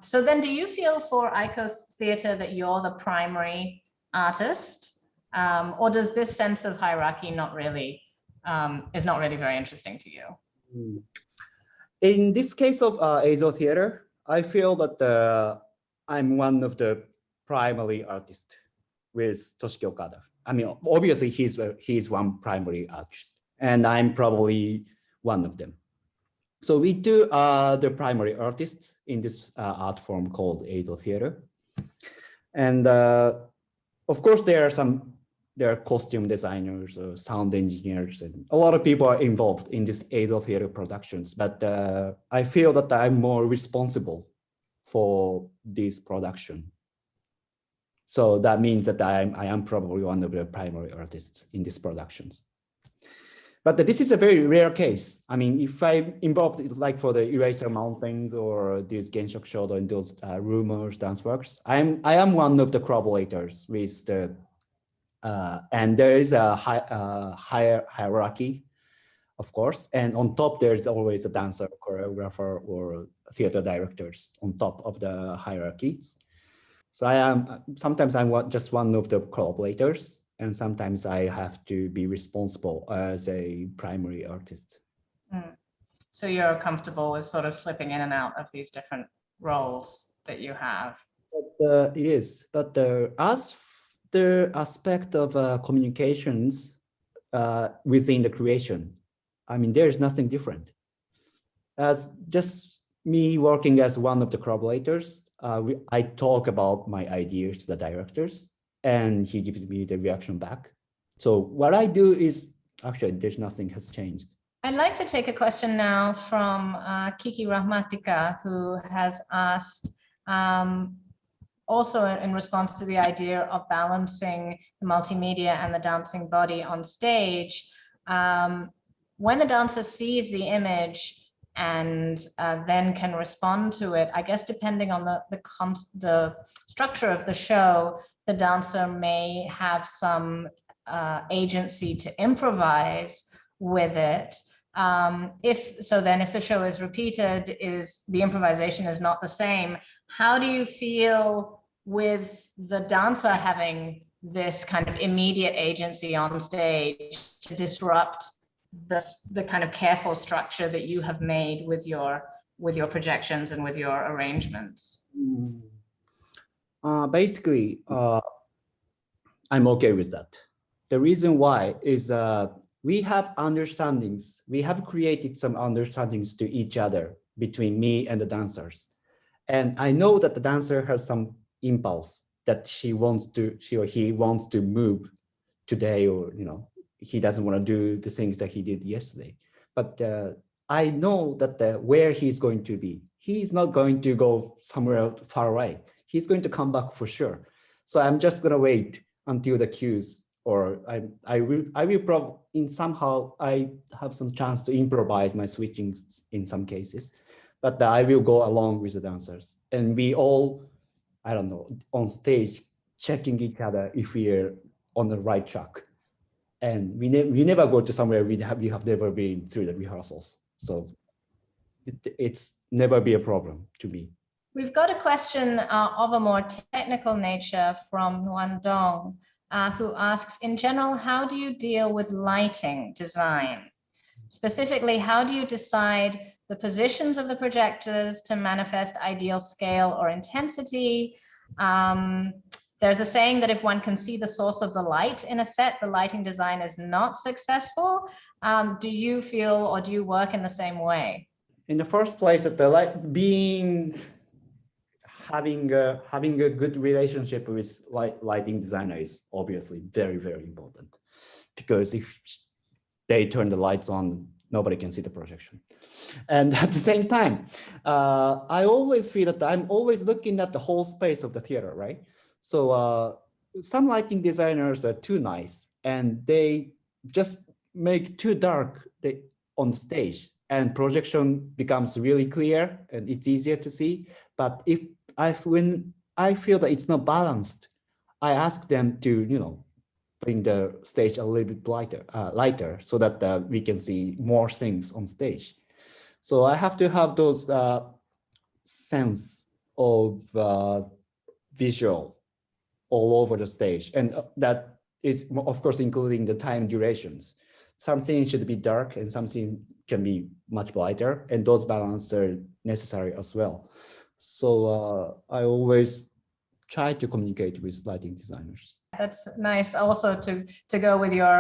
So then do you feel for ICO Theatre that you're the primary artist? Or does this sense of hierarchy not really, is not really very interesting to you? In this case of Eizo Theater, I feel that I'm one of the primary artists with Toshiki Okada. I mean, obviously he's one primary artist, and I'm probably one of them. So we do the primary artists in this art form called Eizo Theater. And of course, there are costume designers, sound engineers, and a lot of people are involved in this Eizo Theater productions. But I feel that I'm more responsible for this production. So that means that I am probably one of the primary artists in these productions. But this is a very rare case. I mean, if I'm involved, like for the Eraser Mountains or these Genshoku Shodo and those rumors dance works, I am one of the collaborators with the, and there is a higher hierarchy, of course. And on top, there's always a dancer, choreographer, or theater directors on top of the hierarchies. So sometimes I'm just one of the collaborators, and sometimes I have to be responsible as a primary artist. So you're comfortable with sort of slipping in and out of these different roles that you have? But, it is, but as the aspect of communications within the creation, I mean, there's nothing different. As just me working as one of the collaborators, I talk about my ideas to the directors, and he gives me the reaction back. So what I do is, actually, there's nothing has changed. I'd like to take a question now from Kiki Rahmatika, who has asked, also in response to the idea of balancing the multimedia and the dancing body on stage, when the dancer sees the image and then can respond to it, I guess depending on the structure of the show, the dancer may have some agency to improvise with it. If the show is repeated, the improvisation is not the same. How do you feel with the dancer having this kind of immediate agency on stage to disrupt the kind of careful structure that you have made with your projections and with your arrangements? Basically, I'm okay with that. The reason why is we have understandings. We have created some understandings to each other between me and the dancers. And I know that the dancer has some impulse that she or he wants to move today, or, he doesn't want to do the things that he did yesterday. But I know that where he's going to be, he's not going to go somewhere far away. He's going to come back for sure. So I'm just going to wait until the cues, or I will probably somehow I have some chance to improvise my switching in some cases, but I will go along with the dancers, and we all, I don't know, on stage checking each other if we're on the right track. And we never go to somewhere we have never been through the rehearsals. So it's never be a problem to me. We've got a question of a more technical nature from Nguyen Dong, who asks, in general, how do you deal with lighting design? Specifically, how do you decide the positions of the projectors to manifest ideal scale or intensity? There's a saying that if one can see the source of the light in a set, the lighting design is not successful. Do you feel, or do you work in the same way? In the first place, that the light having a good relationship with lighting designer is obviously very, very important, because if they turn the lights on, nobody can see the projection. And at the same time, I always feel that I'm always looking at the whole space of the theater, right? So some lighting designers are too nice, and they just make too dark on stage, and projection becomes really clear and it's easier to see. But when I feel that it's not balanced, I ask them to, bring the stage a little bit lighter so that we can see more things on stage. So I have to have those sense of visual all over the stage. And that is, of course, including the time durations. Something should be dark and something can be much brighter, and those balances are necessary as well. So I always try to communicate with lighting designers. That's nice also to go with your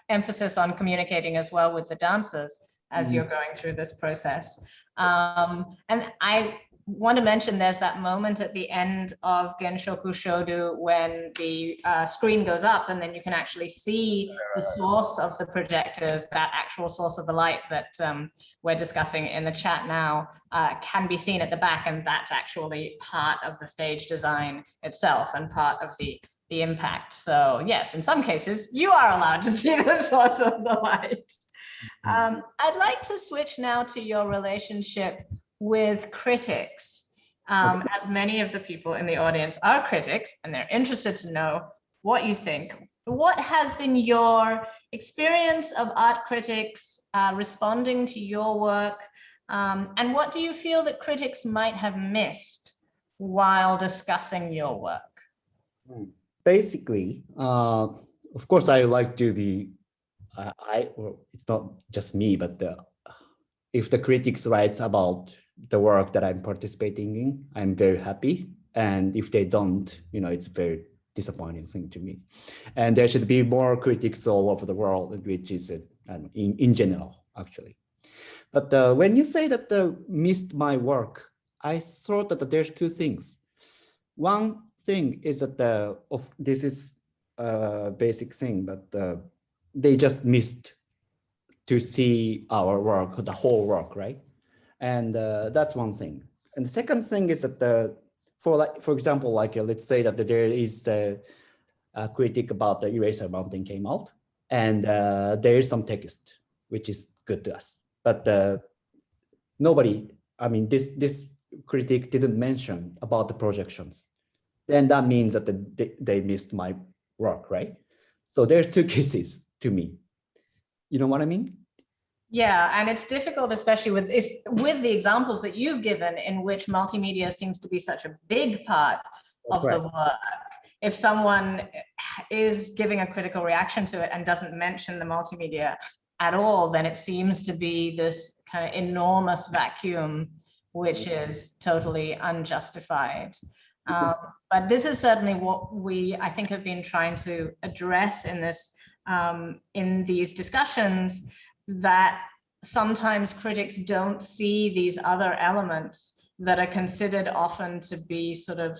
emphasis on communicating as well with the dancers as you're going through this process. And I want to mention there's that moment at the end of Genshoku Shodu when the screen goes up and then you can actually see the source of the projectors, that actual source of the light that we're discussing in the chat now can be seen at the back, and that's actually part of the stage design itself and part of the impact. So yes, in some cases you are allowed to see the source of the light. I'd like to switch now to your relationship with critics, as many of the people in the audience are critics and they're interested to know what you think. What has been your experience of art critics responding to your work, and what do you feel that critics might have missed while discussing your work? Basically, of course, I like to be, it's not just me, but if the critics writes about the work that I'm participating in, I'm very happy. And if they don't, it's very disappointing thing to me. And there should be more critics all over the world, which is in general, actually. But when you say that missed my work, I thought that there's two things. One thing is that this is a basic thing, but they just missed to see our work, the whole work, right? And that's one thing. And the second thing is that for example, like let's say that there is a critic about the Eraser Mountain came out, and there is some text which is good to us, but nobody, this critic didn't mention about the projections. Then that means that they missed my work, right? So there's two cases to me. You know what I mean? Yeah, and it's difficult, especially with the examples that you've given, in which multimedia seems to be such a big part of the work. If someone is giving a critical reaction to it and doesn't mention the multimedia at all, then it seems to be this kind of enormous vacuum, which is totally unjustified. But this is certainly what we, I think, have been trying to address in this, in these discussions, that sometimes critics don't see these other elements that are considered often to be sort of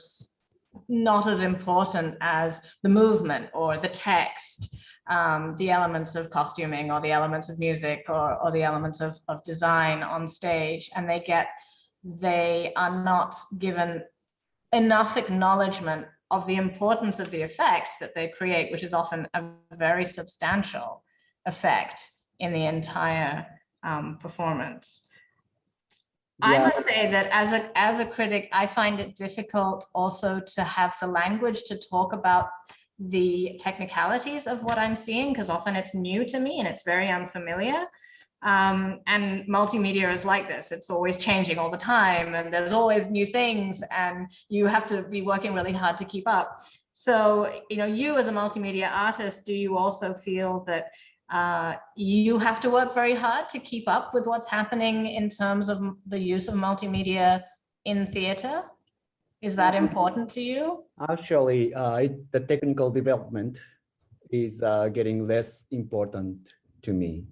not as important as the movement or the text, the elements of costuming or the elements of music or the elements of design on stage, and they are not given enough acknowledgement of the importance of the effect that they create, which is often a very substantial effect in the entire performance. Yeah. I must say that as a critic, I find it difficult also to have the language to talk about the technicalities of what I'm seeing, because often it's new to me and it's very unfamiliar. And multimedia is like this. It's always changing all the time, and there's always new things, and you have to be working really hard to keep up. So, you as a multimedia artist, do you also feel that you have to work very hard to keep up with what's happening in terms of the use of multimedia in theater? Is that important to you? Actually, the technical development is getting less important to me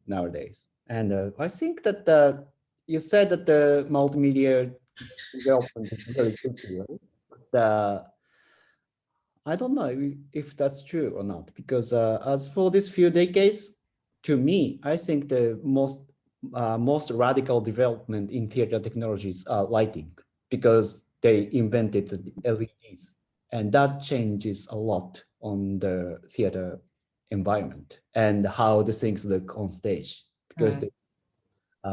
nowadays. And I think that you said that the multimedia development is very good to you. But I don't know if that's true or not, because as for these few decades, to me, I think the most radical development in theater technologies are lighting, because they invented the LEDs, and that changes a lot on the theater environment and how the things look on stage, because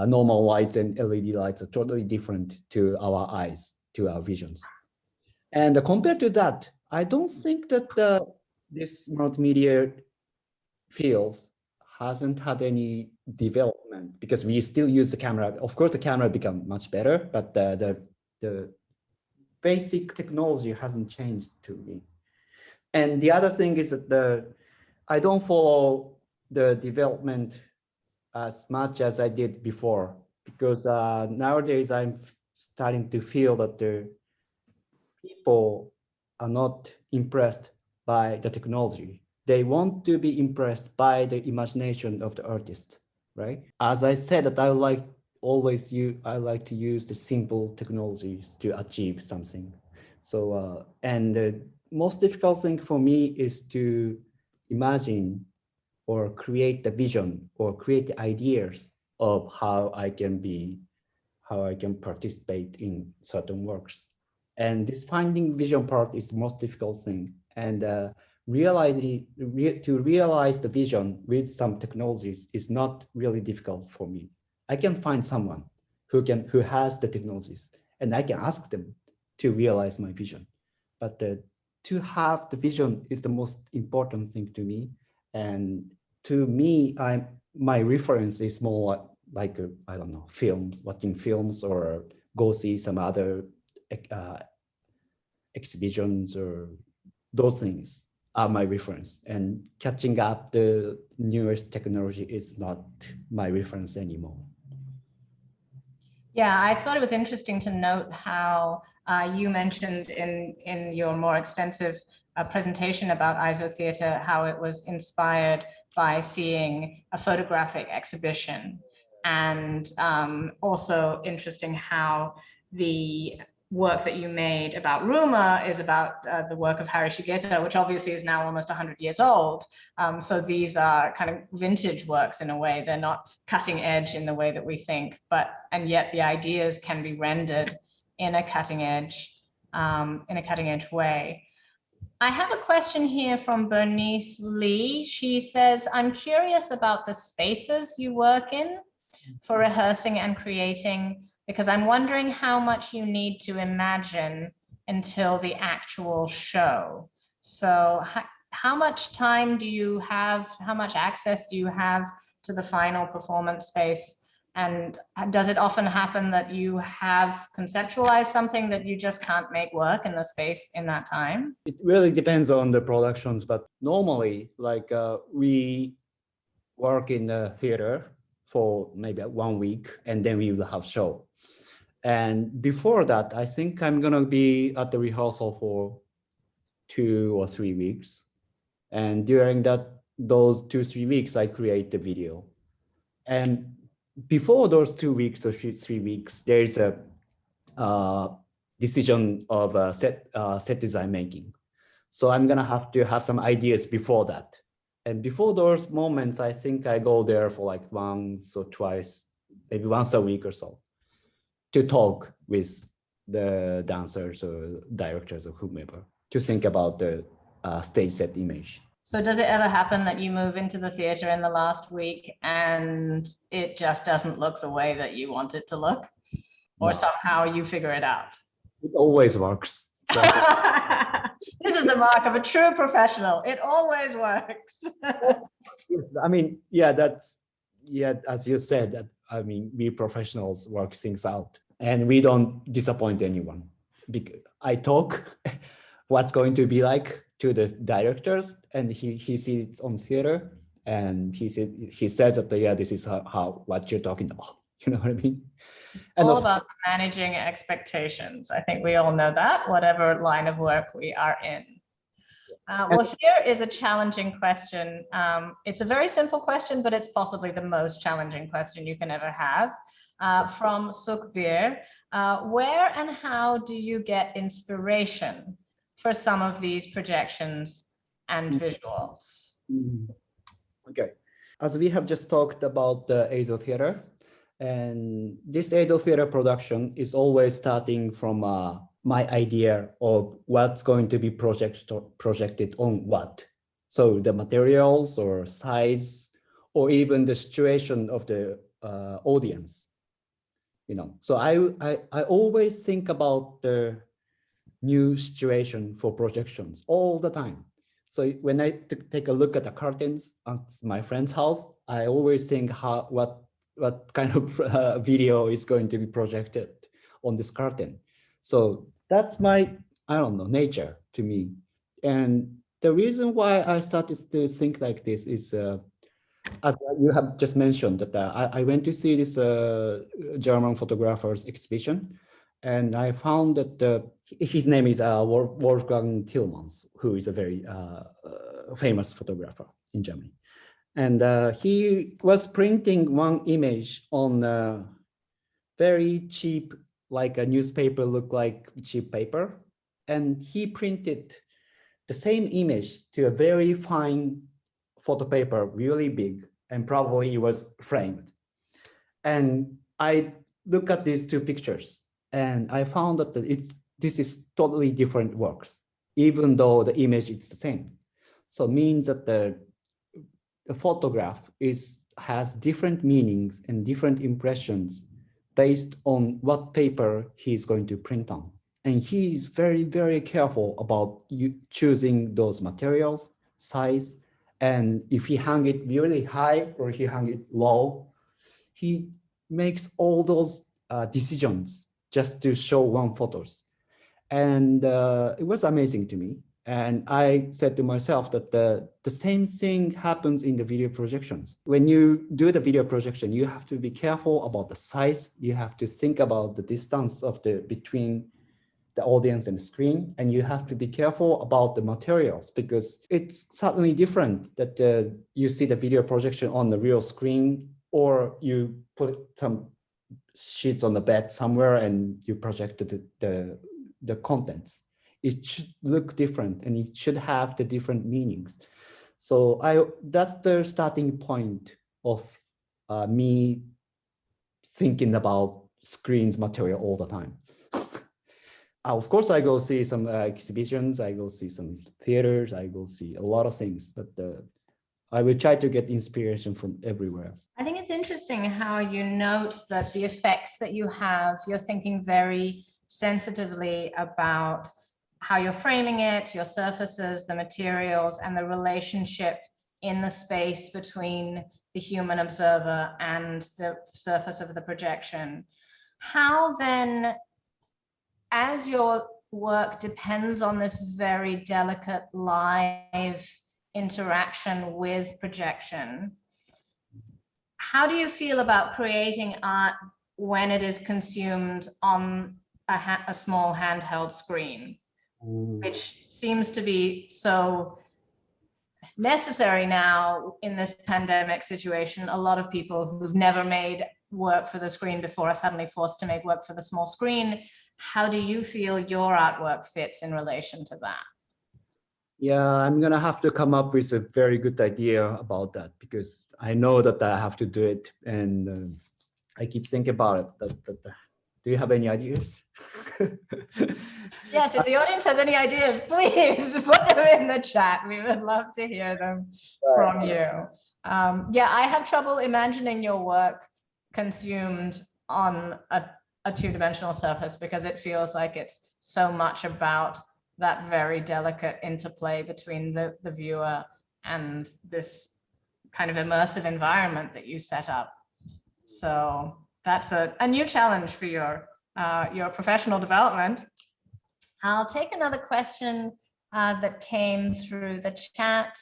normal lights and LED lights are totally different to our eyes, to our visions. And compared to that, I don't think that this multimedia fields hasn't had any development, because we still use the camera. Of course, the camera become much better, but the basic technology hasn't changed to me. And the other thing is that I don't follow the development as much as I did before, because nowadays I'm starting to feel that the people are not impressed by the technology. They want to be impressed by the imagination of the artist, right? As I said, that I like to use the simple technologies to achieve something. So, and the most difficult thing for me is to imagine or create the vision or create the ideas of how I can participate in certain works. And this finding vision part is the most difficult thing. And to realize the vision with some technologies is not really difficult for me. I can find someone who has the technologies, and I can ask them to realize my vision. But to have the vision is the most important thing to me. And to me, my reference is more like I don't know, watching films, or go see some other exhibitions, or those things are my reference. And catching up the newest technology is not my reference anymore. Yeah, I thought it was interesting to note how you mentioned in your more extensive presentation about isotheater, how it was inspired by seeing a photographic exhibition. And also interesting how the work that you made about Ruma is about the work of Hari Shigeta, which obviously is now almost 100 years old. So these are kind of vintage works in a way. They're not cutting edge in the way that we think, and yet the ideas can be rendered in a cutting edge way. I have a question here from Bernice Lee. She says, I'm curious about the spaces you work in for rehearsing and creating, because I'm wondering how much you need to imagine until the actual show. So how much time do you have? How much access do you have to the final performance space? And does it often happen that you have conceptualized something that you just can't make work in the space in that time? It really depends on the productions, but normally, like we work in the theater for maybe 1 week, and then we will have show. And before that, I think I'm gonna be at the rehearsal for 2 or 3 weeks. And during those 2-3 weeks, I create the video. And before those 2 weeks or 3 weeks, there is a decision of set design making. So I'm gonna have to have some ideas before that. And before those moments, I think I go there for like once or twice, maybe once a week or so, to talk with the dancers or directors or whomever, to think about the stage set image. So does it ever happen that you move into the theater in the last week and it just doesn't look the way that you want it to look? Or No. Somehow you figure it out? It always works. This is the mark of a true professional. It always works. Yes, I mean, as you said, that I mean, we professionals work things out, and we don't disappoint anyone. Because I talk what's going to be like to the directors, and he sees it on theater, and he says that this is what you're talking about. You know what I mean? And all about managing expectations. I think we all know that, whatever line of work we are in. Well, here is a challenging question. It's a very simple question, but it's possibly the most challenging question you can ever have. From Sukhbir, where and how do you get inspiration for some of these projections and visuals? Okay, as we have just talked about the Eido Theater, and this Eido Theater production is always starting from my idea of what's going to be projected on what. So the materials or size, or even the situation of the audience. So I always think about the new situation for projections all the time. So when I take a look at the curtains at my friend's house, I always think what kind of video is going to be projected on this curtain. So that's my, I don't know, nature to me. And the reason why I started to think like this is, as you have just mentioned, that I went to see this German photographer's exhibition, and I found that his name is Wolfgang Tillmans, who is a very famous photographer in Germany. And he was printing one image on very cheap, like a newspaper, look like cheap paper. And he printed the same image to a very fine photo paper, really big, and probably it was framed. And I look at these two pictures, and I found that this is totally different works, even though the image is the same. So it means that the photograph has different meanings and different impressions based on what paper he's going to print on. And he's very, very careful about choosing those materials, size, and if he hung it really high or he hung it low, he makes all those decisions just to show one photos. And it was amazing to me. And I said to myself that the same thing happens in the video projections. When you do the video projection, you have to be careful about the size. You have to think about the distance between the audience and the screen, and you have to be careful about the materials, because it's certainly different that you see the video projection on the real screen, or you put some sheets on the bed somewhere and you project the contents. It should look different, and it should have the different meanings. So that's the starting point of me thinking about screens material all the time. Of course, I go see some exhibitions, I go see some theaters, I go see a lot of things, but I will try to get inspiration from everywhere. I think it's interesting how you note that the effects that you have, you're thinking very sensitively about how you're framing it, your surfaces, the materials, and the relationship in the space between the human observer and the surface of the projection. How then, as your work depends on this very delicate live interaction with projection, how do you feel about creating art when it is consumed on a small handheld screen, which seems to be so necessary now in this pandemic situation? A lot of people who've never made work for the screen before are suddenly forced to make work for the small screen. How do you feel your artwork fits in relation to that? Yeah, I'm gonna have to come up with a very good idea about that, because I know that I have to do it, and I keep thinking about it. Do you have any ideas? Yes, if the audience has any ideas, please put them in the chat. We would love to hear them from you. Yeah, I have trouble imagining your work consumed on a two-dimensional surface, because it feels like it's so much about that very delicate interplay between the viewer and this kind of immersive environment that you set up. So that's a new challenge for your professional development. I'll take another question that came through the chat.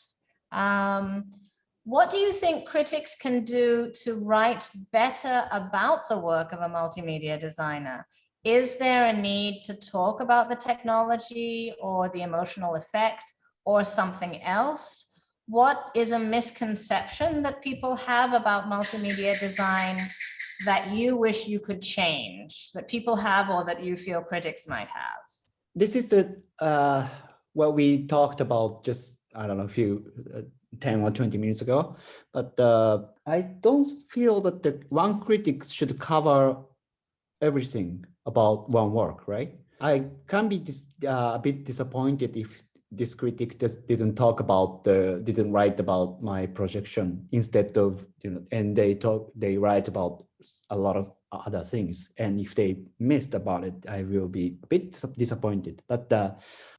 What do you think critics can do to write better about the work of a multimedia designer? Is there a need to talk about the technology or the emotional effect or something else? What is a misconception that people have about multimedia design that you wish you could change, that people have or that you feel critics might have? This is what we talked about just, I don't know, a few 10 or 20 minutes ago, but I don't feel that the one critic should cover everything about one work, right? I can be a bit disappointed if this critic didn't talk about didn't write about my projection instead of, and they write about a lot of other things. And if they missed about it, I will be a bit disappointed. But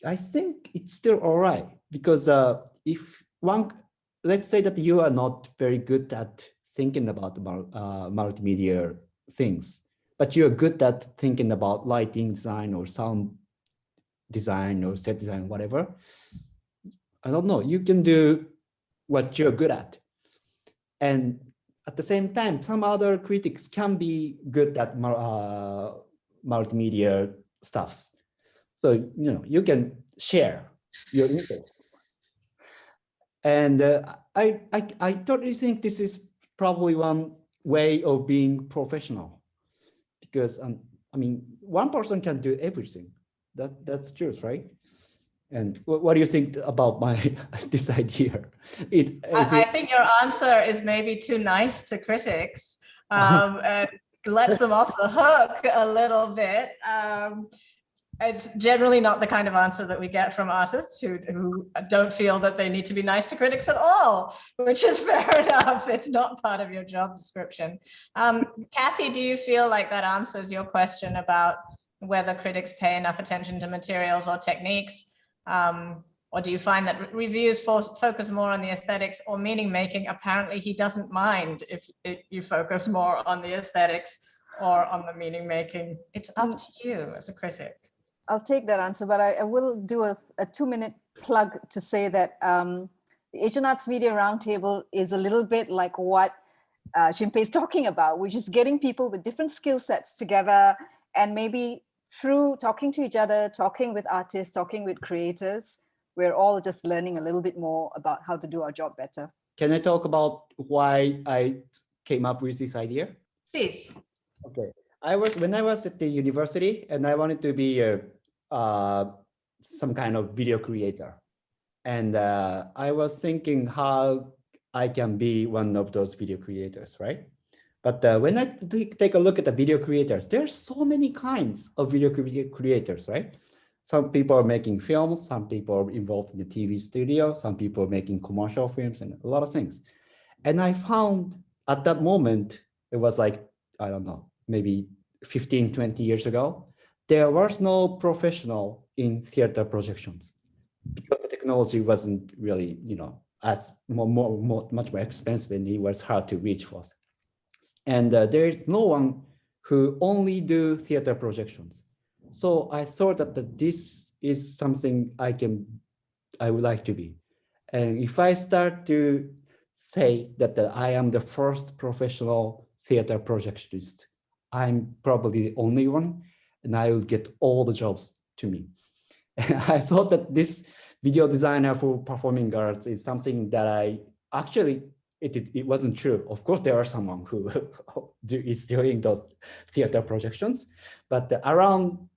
I think it's still all right, because if let's say that you are not very good at thinking about multimedia things, but you're good at thinking about lighting design or sound design or set design, whatever. I don't know, you can do what you're good at. And at the same time, some other critics can be good at multimedia stuffs. So, you can share your interest. And I totally think this is probably one way of being professional, because I mean, one person can do everything. That's true, right? And what do you think about this idea? I think your answer is maybe too nice to critics. And lets them off the hook a little bit. It's generally not the kind of answer that we get from artists who don't feel that they need to be nice to critics at all, which is fair enough. It's not part of your job description. Kathy, do you feel like that answers your question about whether critics pay enough attention to materials or techniques? Or do you find that reviews focus more on the aesthetics or meaning making? Apparently he doesn't mind if you focus more on the aesthetics or on the meaning making. It's up to you as a critic. I'll take that answer, but I will do a 2-minute plug to say that the Asian Arts Media Roundtable is a little bit like what Shimpei is talking about, which is getting people with different skill sets together, and maybe through talking to each other, talking with artists, talking with creators, we're all just learning a little bit more about how to do our job better. Can I talk about why I came up with this idea? Please. Okay. When I was at the university, and I wanted to be some kind of video creator. And I was thinking how I can be one of those video creators, right? But when I take a look at the video creators, there's so many kinds of video creators, right? Some people are making films, some people are involved in the TV studio, some people are making commercial films, and a lot of things. And I found at that moment, it was like, I don't know, maybe 15, 20 years ago, there was no professional in theater projections because the technology wasn't really, as much more expensive, and it was hard to reach for us. And there is no one who only do theater projections. So I thought that this is something I would like to be. And if I start to say that I am the first professional theater projectionist, I'm probably the only one, and I will get all the jobs to me. And I thought that this video designer for performing arts is something that it wasn't true. Of course, there are someone who is doing those theater projections, but around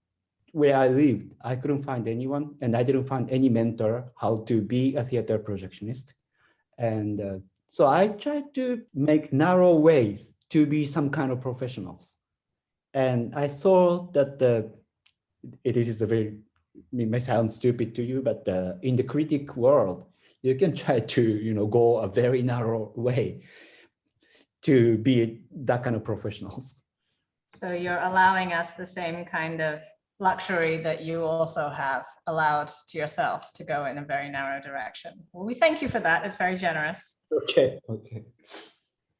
where I lived, I couldn't find anyone, and I didn't find any mentor how to be a theater projectionist. And so I tried to make narrow ways to be some kind of professionals. And I saw that it may sound stupid to you, but in the critic world, you can try to go a very narrow way to be that kind of professionals. So you're allowing us the same kind of luxury that you also have allowed to yourself to go in a very narrow direction. Well, we thank you for that. It's very generous. Okay.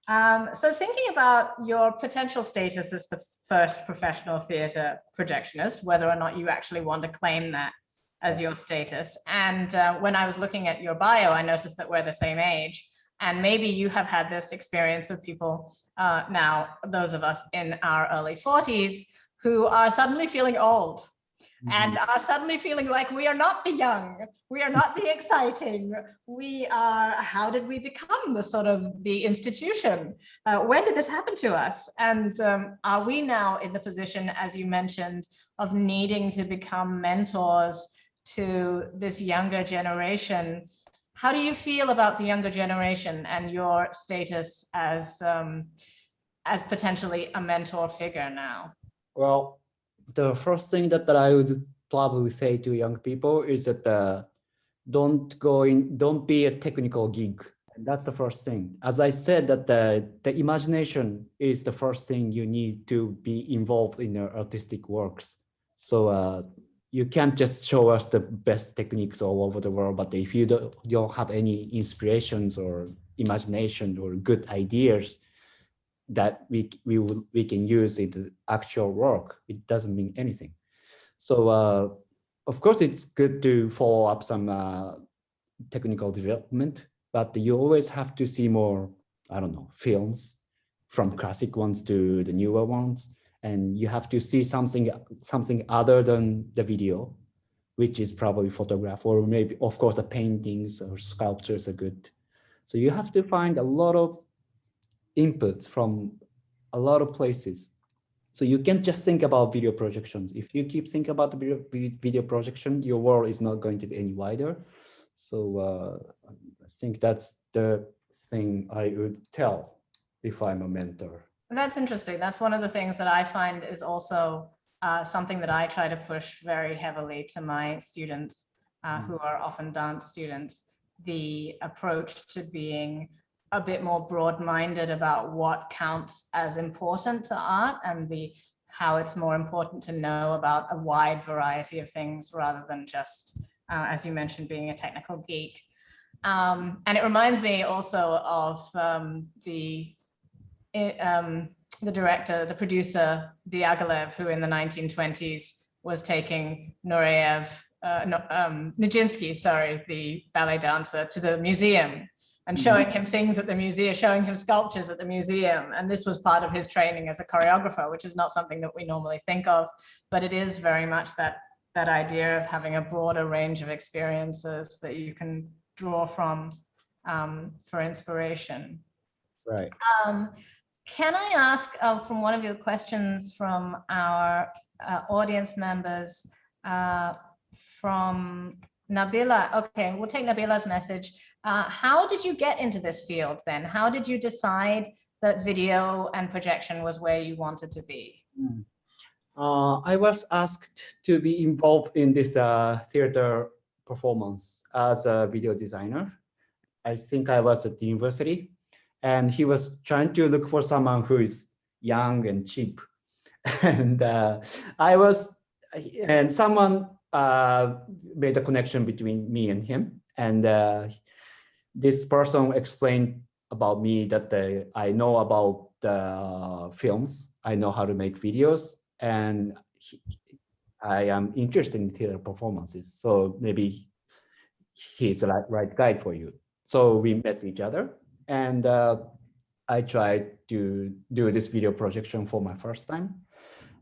So thinking about your potential status as the first professional theatre projectionist, whether or not you actually want to claim that as your status. And when I was looking at your bio, I noticed that we're the same age. And maybe you have had this experience of people now, those of us in our early 40s, who are suddenly feeling old. And are suddenly feeling like we are not the young, we are not the exciting, we are, how did we become the institution? When did this happen to us? And are we now in the position, as you mentioned, of needing to become mentors to this younger generation? How do you feel about the younger generation and your status as potentially a mentor figure now? Well, the first thing that I would probably say to young people is that don't be a technical geek. And that's the first thing. As I said, that the imagination is the first thing you need to be involved in your artistic works. So you can't just show us the best techniques all over the world, but if you don't have any inspirations or imagination or good ideas that we can use in the actual work, it doesn't mean anything. So of course, it's good to follow up some technical development, but you always have to see more, I don't know, films, from classic ones to the newer ones. And you have to see something other than the video, which is probably photograph, or maybe, of course, the paintings or sculptures are good. So you have to find a lot of inputs from a lot of places. So you can't just think about video projections. If you keep thinking about the video projection, your world is not going to be any wider. So I think that's the thing I would tell if I'm a mentor. That's interesting. That's one of the things that I find is also something that I try to push very heavily to my students who are often dance students, the approach to being a bit more broad-minded about what counts as important to art, and how it's more important to know about a wide variety of things rather than just, as you mentioned, being a technical geek. And it reminds me also of the director, the producer, Diaghilev, who in the 1920s was taking Nijinsky, sorry, the ballet dancer, to the museum and showing him things at the museum, showing him sculptures at the museum. And this was part of his training as a choreographer, which is not something that we normally think of, but it is very much that idea of having a broader range of experiences that you can draw from for inspiration. Right. Can I ask from one of your questions from our audience members, from Nabila? Okay, we'll take Nabila's message. How did you get into this field then? How did you decide that video and projection was where you wanted to be? I was asked to be involved in this theater performance as a video designer. I think I was at the university, and he was trying to look for someone who is young and cheap. And someone made a connection between me and him. And this person explained about me that I know about the films, I know how to make videos, and I am interested in theater performances. So maybe he's the right guy for you. So we met each other, and I tried to do this video projection for my first time.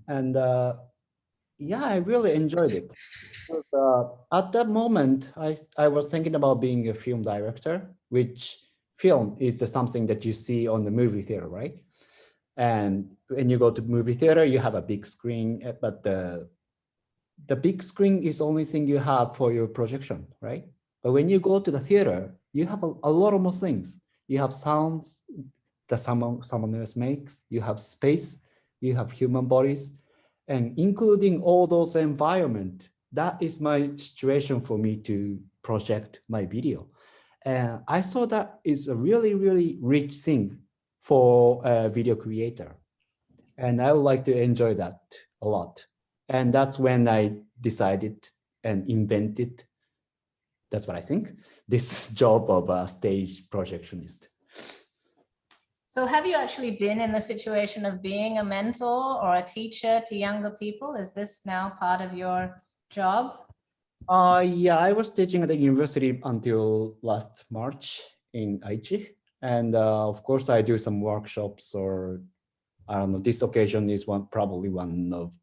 And yeah, I really enjoyed it. At that moment, I was thinking about being a film director, which film is something that you see on the movie theater, right? And when you go to movie theater, you have a big screen, but the big screen is the only thing you have for your projection, right? But when you go to the theater, you have a lot of more things. You have sounds that someone else makes, you have space, you have human bodies, and including all those environment. That is my situation for me to project my video. And I saw that is a really, really rich thing for a video creator. And I would like to enjoy that a lot. And that's when I decided and invented, that's what I think, this job of a stage projectionist. So have you actually been in the situation of being a mentor or a teacher to younger people? Is this now part of your job? Yeah, I was teaching at the university until last March in Aichi. And of course, I do some workshops, or I don't know, this occasion is probably one of,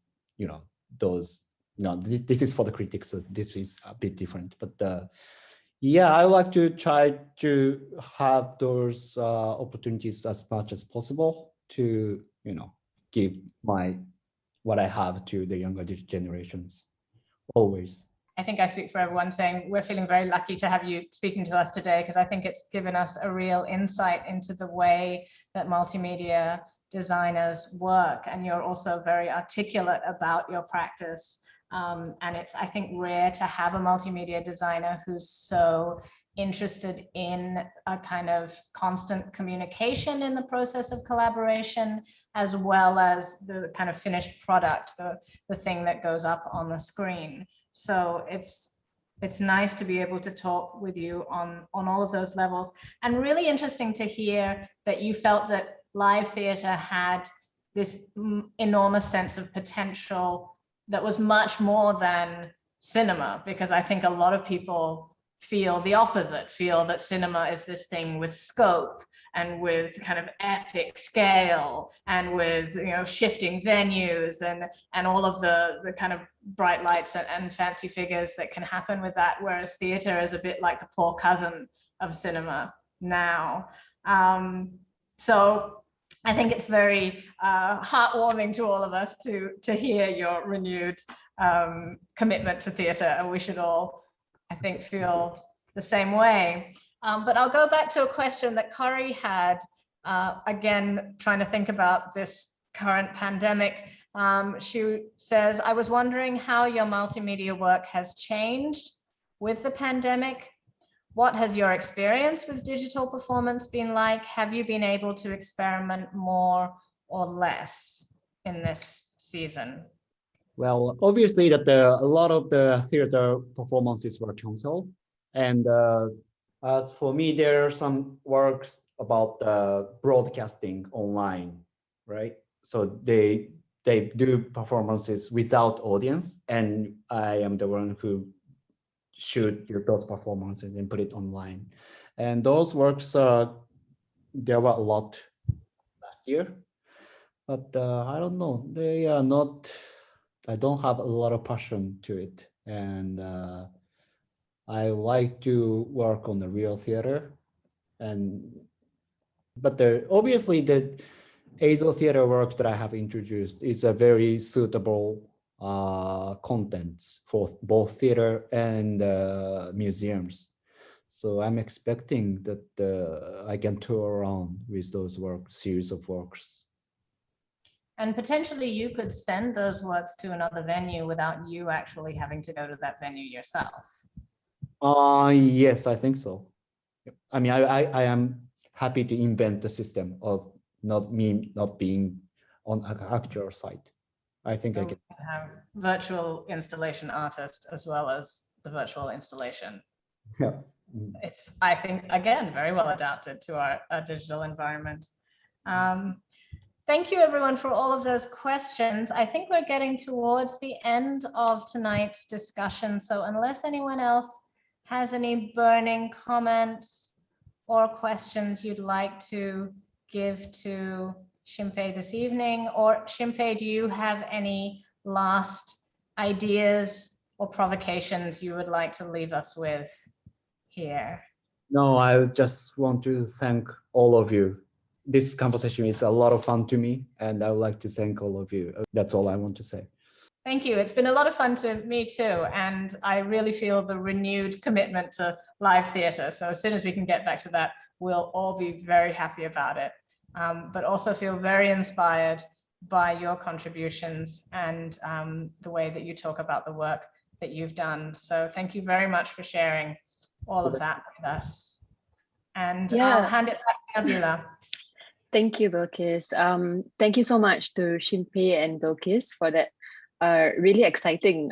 those, this is for the critics, so this is a bit different. But yeah, I like to try to have those opportunities as much as possible to, give what I have to the younger generations, always. I think I speak for everyone saying we're feeling very lucky to have you speaking to us today, because I think it's given us a real insight into the way that multimedia designers work. And you're also very articulate about your practice. And it's, I think, rare to have a multimedia designer who's so interested in a kind of constant communication in the process of collaboration, as well as the kind of finished product, the thing that goes up on the screen. So it's nice to be able to talk with you on all of those levels. And really interesting to hear that you felt that live theatre had this enormous sense of potential that was much more than cinema, because I think a lot of people feel the opposite, feel that cinema is this thing with scope and with kind of epic scale and with, you know, shifting venues and all of the kind of bright lights and fancy figures that can happen with that, whereas theater is a bit like the poor cousin of cinema now. So I think it's very heartwarming to all of us to hear your renewed commitment to theatre, and we should all, I think, feel the same way. But I'll go back to a question that Corey had, again, trying to think about this current pandemic. She says, I was wondering how your multimedia work has changed with the pandemic. What has your experience with digital performance been like? Have you been able to experiment more or less in this season? Well, obviously that a lot of the theater performances were canceled. And as for me, there are some works about broadcasting online, right? So they do performances without audience, and I am the one who shoot those performances and put it online. And those works, there were a lot last year, but I don't know, they are not, I don't have a lot of passion to it. And I like to work on the real theater. But obviously the Eizo theater work that I have introduced is a very suitable contents for both theater and museums. So I'm expecting that I can tour around with those series of works. And potentially you could send those works to another venue without you actually having to go to that venue yourself. Yes, I think so. I mean, I am happy to invent the system of not being on an actual site. I think so I can have virtual installation artist as well as the virtual installation. Yeah. It's, I think, again, very well adapted to our digital environment. Thank you, everyone, for all of those questions. I think we're getting towards the end of tonight's discussion. So unless anyone else has any burning comments or questions you'd like to give to Shimpei this evening, or Shimpei, do you have any last ideas or provocations you would like to leave us with here? No, I just want to thank all of you. This conversation is a lot of fun to me, and I would like to thank all of you. That's all I want to say. Thank you. It's been a lot of fun to me too, and I really feel the renewed commitment to live theatre. So as soon as we can get back to that, we'll all be very happy about it. But also feel very inspired by your contributions and the way that you talk about the work that you've done. So thank you very much for sharing all of that with us. And yeah, I'll hand it back to Nabila. Thank you, Bilqis. Thank you so much to Shimpei and Bilqis for that really exciting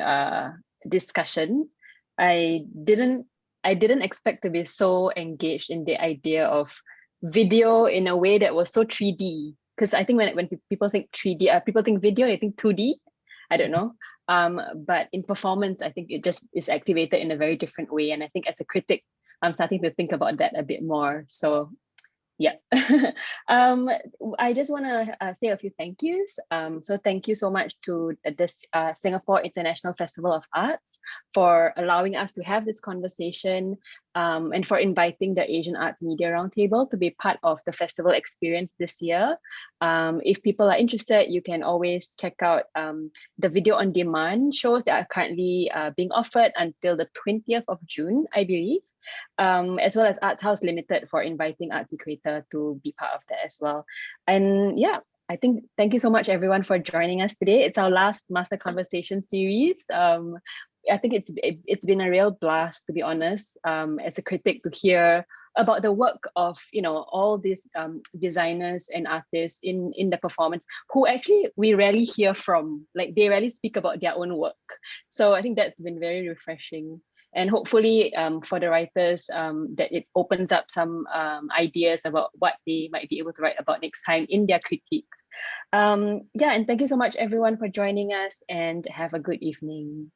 discussion. I didn't expect to be so engaged in the idea of video in a way that was so 3D. Because I think when people think 3D, people think video, they think 2D. I don't know. But in performance, I think it just is activated in a very different way. And I think as a critic, I'm starting to think about that a bit more. So yeah. I just want to say a few thank yous. So thank you so much to this Singapore International Festival of Arts for allowing us to have this conversation, and for inviting the Asian Arts Media Roundtable to be part of the festival experience this year. If people are interested, you can always check out the video on demand shows that are currently being offered until the 20th of June, I believe. As well as Arts House Limited for inviting artsy creator to be part of that as well. And yeah, I think thank you so much everyone for joining us today. It's our last Master Conversation series. I think it's been a real blast, to be honest, as a critic, to hear about the work of all these designers and artists in the performance who actually we rarely hear from. Like, they rarely speak about their own work. So I think that's been very refreshing. And hopefully for the writers, that it opens up some ideas about what they might be able to write about next time in their critiques. Yeah, and thank you so much everyone for joining us, and have a good evening.